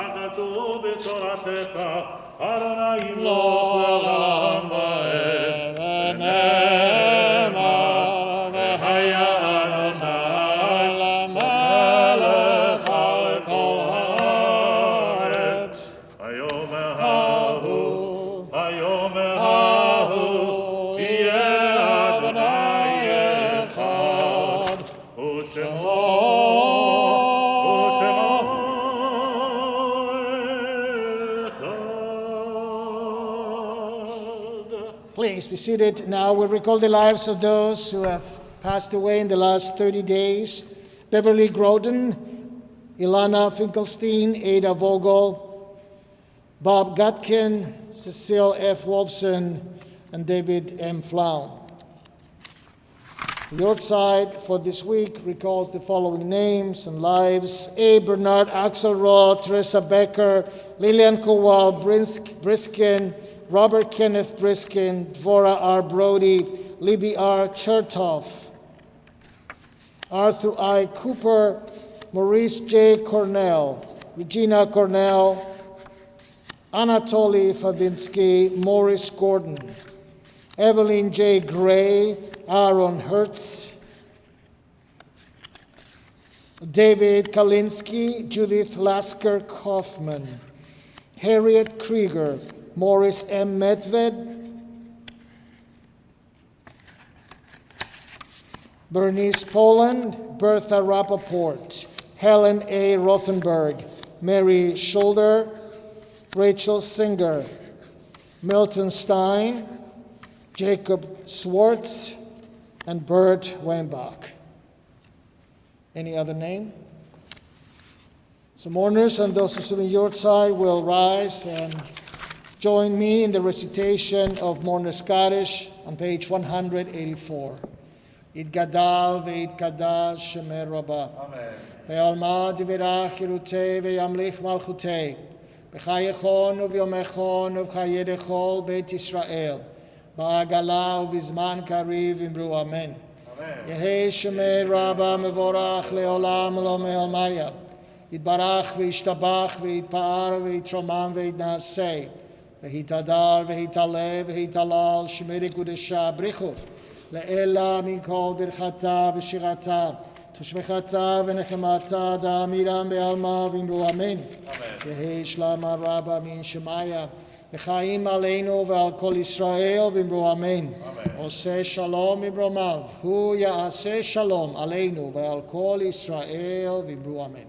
atatu b'toratecha, Adonai yimloch le'olam va'ed, v'ne'emar v'haya Adonai lamelech al kol haaretz. Vayomer hahu, yeh Adonai echad, u'shemo echad. Please be seated. Now we'll recall the lives of those who have passed away in the last 30 days. Beverly Groden, Ilana Finkelstein, Ada Vogel, Bob Gutkin, Cecile F. Wolfson, and David M. Flown. The Yorkside for this week recalls the following names and lives: A. Bernard Axelrod, Teresa Becker, Lillian Kowal Briskin, Robert Kenneth Briskin, Dvora R. Brody, Libby R. Chertoff, Arthur I. Cooper, Maurice J. Cornell, Regina Cornell, Anatoly Fabinsky, Morris Gordon, Evelyn J. Gray, Aaron Hertz, David Kalinsky, Judith Lasker Kaufman, Harriet Krieger, Morris M. Medved, Bernice Poland, Bertha Rappaport, Helen A. Rothenberg, Mary Schulder, Rachel Singer, Milton Stein, Jacob Swartz, and Bert Weinbach. Any other name? So mourners and those who sit on your side will rise and join me in the recitation of Mourner Scottish on page 184. יתגדל ויתקדש שמי רבה. בעלמא דברה חירותי וימליך מלכותי. בחייכון וביומכון ובחיי כל בית ישראל. בעגלה ובזמן קריב אמרו אמן. יהי שמי רבה מבורך לעולם ולא מעלמיה. יתברך וישתבח ויתפאר ויתרומם ויתנשא. והתהדר והתעלה והתהלל שמי קודשה בריחו. לאלה מן כל ברכתה ושירתה. תושבחתה ונחמתה דאמירם בעלמא ואמרו אמן. יהי שלמה רבה מן שמיה. וחיים עלינו ועל כל ישראל ואמרו אמן. עושה שלום ממרומיו, הוא יעשה שלום עלינו ועל כל ישראל ואמרו אמן.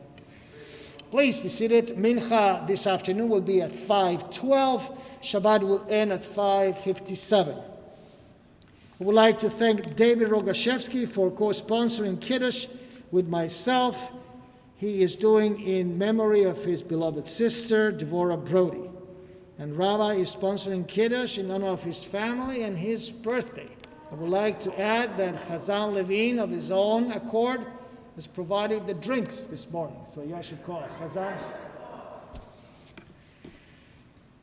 Please be seated. Mincha this afternoon will be at 5:12. Shabbat will end at 5:57. I would like to thank David Rogashevsky for co-sponsoring Kiddush with myself. He is doing in memory of his beloved sister, Devorah Brody. And Rabbi is sponsoring Kiddush in honor of his family and his birthday. I would like to add that Chazan Levine, of his own accord, has provided the drinks this morning. So Yashikol, Chazan.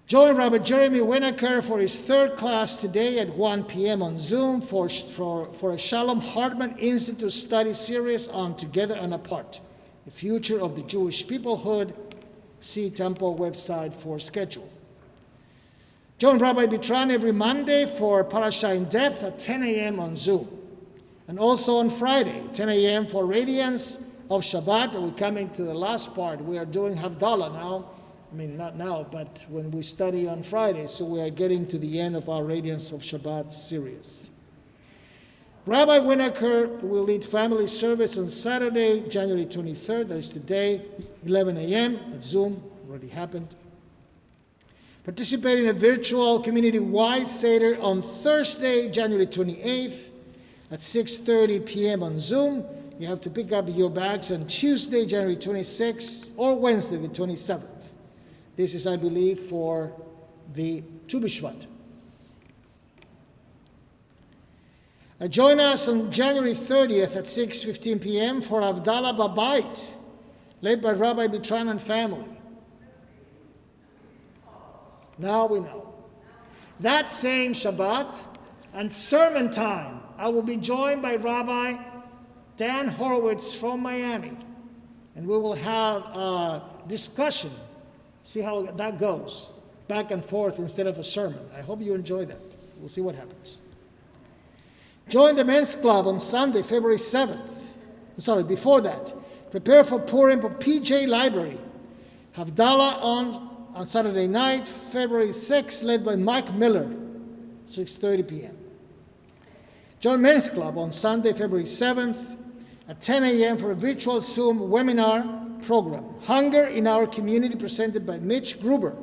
Join Rabbi Jeremy Winokur for his third class today at 1 p.m. on Zoom for a Shalom Hartman Institute study series on Together and Apart, the future of the Jewish peoplehood. See Temple website for schedule. Join Rabbi Bitran every Monday for Parasha in Depth at 10 a.m. on Zoom. And also on Friday, 10 a.m. for Radiance of Shabbat. We're coming to the last part. We are doing Havdalah now. I mean, not now, but when we study on Friday. So we are getting to the end of our Radiance of Shabbat series. Rabbi Winokur will lead family service on Saturday, January 23rd. That is today, 11 a.m. at Zoom. Already happened. Participate in a virtual community-wide Seder on Thursday, January 28th at 6:30 p.m. on Zoom. You have to pick up your bags on Tuesday, January 26th or Wednesday, the 27th. This is, I believe, for the Tu B'Shvat. Join us on January 30th at 6:15 p.m. for Havdalah Babayit, led by Rabbi Bitran and family. Now we know. That same Shabbat and sermon time, I will be joined by Rabbi Dan Horowitz from Miami. And we will have a discussion. See how that goes. Back and forth instead of a sermon. I hope you enjoy that. We'll see what happens. Join the Men's Club on Sunday, February 7th. Before that. Prepare for Purim for PJ Library. Havdalah on Saturday night, February 6th, led by Mike Miller, 6:30 p.m. Join Men's Club on Sunday, February 7th at 10 a.m. for a virtual Zoom webinar program, Hunger in Our Community, presented by Mitch Gruber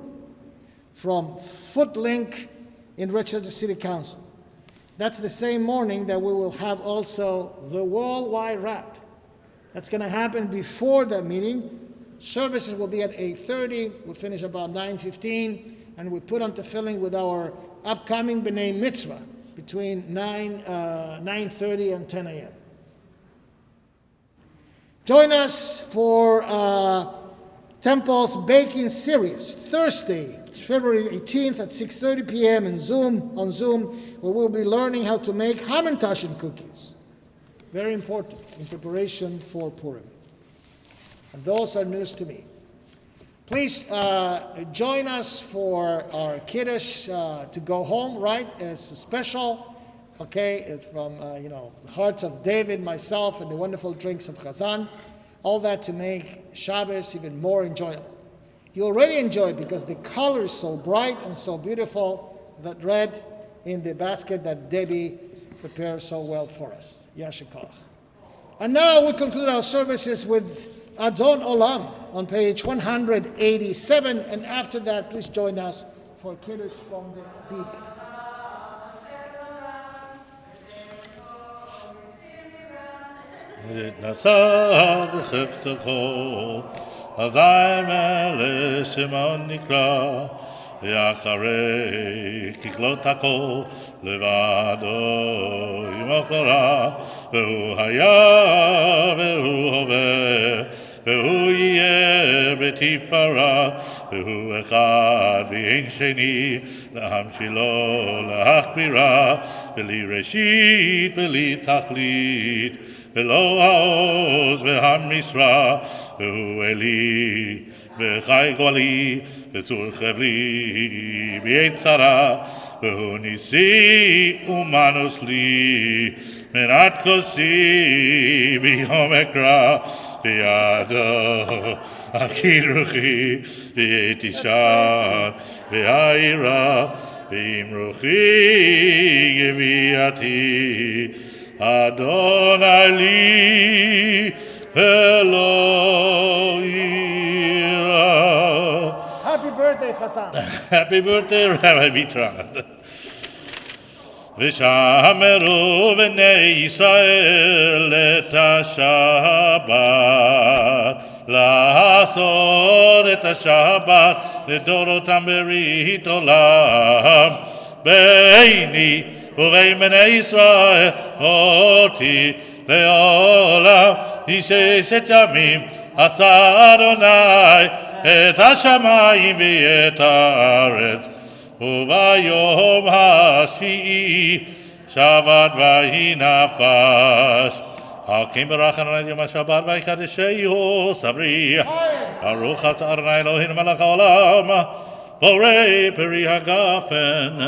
from Footlink in Rochester City Council. That's the same morning that we will have also the worldwide wrap. That's going to happen before that meeting. Services will be at 8:30. We'll finish about 9:15, and we put on tefillin with our upcoming B'nai Mitzvah between 9:30 and 10 a.m. Join us for Temple's Baking Series, Thursday, February 18th at 6:30 p.m. on Zoom, where we'll be learning how to make Hamantashen cookies. Very important in preparation for Purim. And those are news to me. Please join us for our Kiddush to go home, right? It's a special, okay, from the hearts of David, myself, and the wonderful drinks of Chazan. All that to make Shabbos even more enjoyable. You already enjoy it because the color is so bright and so beautiful, that red in the basket that Debbie prepared so well for us. Yashikol. And now we conclude our services with Adon Olam on page 187, and after that, please join us for Kiddush from the Bible. התנסה בחפצךו, אזי מלא שמעון נקרא, ואחרי ככלות הכל לבדו עמו תורה, והוא היה והוא הווה, והוא יהיה בתפארה, והוא אחד ואין שני, להמשילו להכבירה, בלי ראשית בלי תכלית, ולא העוז והמשרה, והוא אלי וחי גואלי, וצור חבלי בעת צרה, והוא ניסי ומנוס לי, מנת כוסי ביום אקרא, בידו אכיר רוחי, בעת ישן והעירה, ועם רוחי גביעתי, אדוני לי ולא יירא. Happy birthday, Hassan. Happy birthday, Rabbi Vitran. ושמרו בני ישראל את השבת, לעשות את השבת לדורותם ברית עולם. ביני ובין בני ישראל אותי לעולם, ששת ימים עשה אדוני את השמיים ואת הארץ, וביום השביעי שבת ויהי נפש. על כן ברך אדוני יום השבת ויקדשהו סברי, ברוך אתה אדוני אלוהינו מלך העולם, בורא פרי הגפן.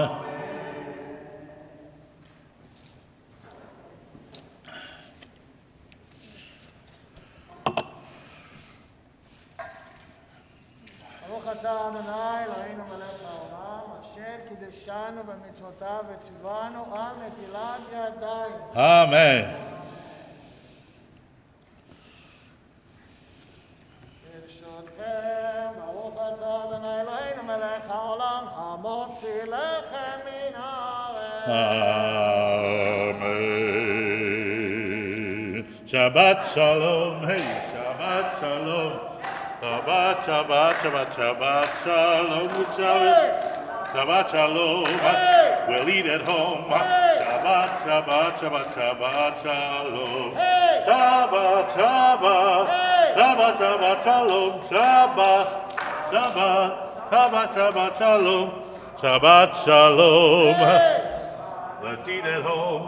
ברוך אתה אדוני אלוהינו מלך העולם, אשר קידשנו במצוותיו וציוונו על נטילת ידיים. אמן. ברשותכם, ברוך אתה אדוני אלוהינו מלך העולם, המוציא לחם מן הארץ. אמן. שבת שלום, היי, שבת שלום. Shabbat, Shabbat, Shabbat, Shabbat, Shalom, Shabbat, Shalom, we'll eat at home. Shabbat, Shabbat, Shabbat, Shabbat, Shalom. Shabbat, Shabbat, Shabbat, Shabbat, Shalom. Shabbat, Shabbat, Shabbat, Shabbat, Shalom. Shabbat, Shalom. Let's eat at home.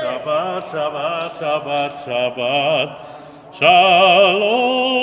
Shabbat, Shabbat, Shabbat, Shabbat, Shalom.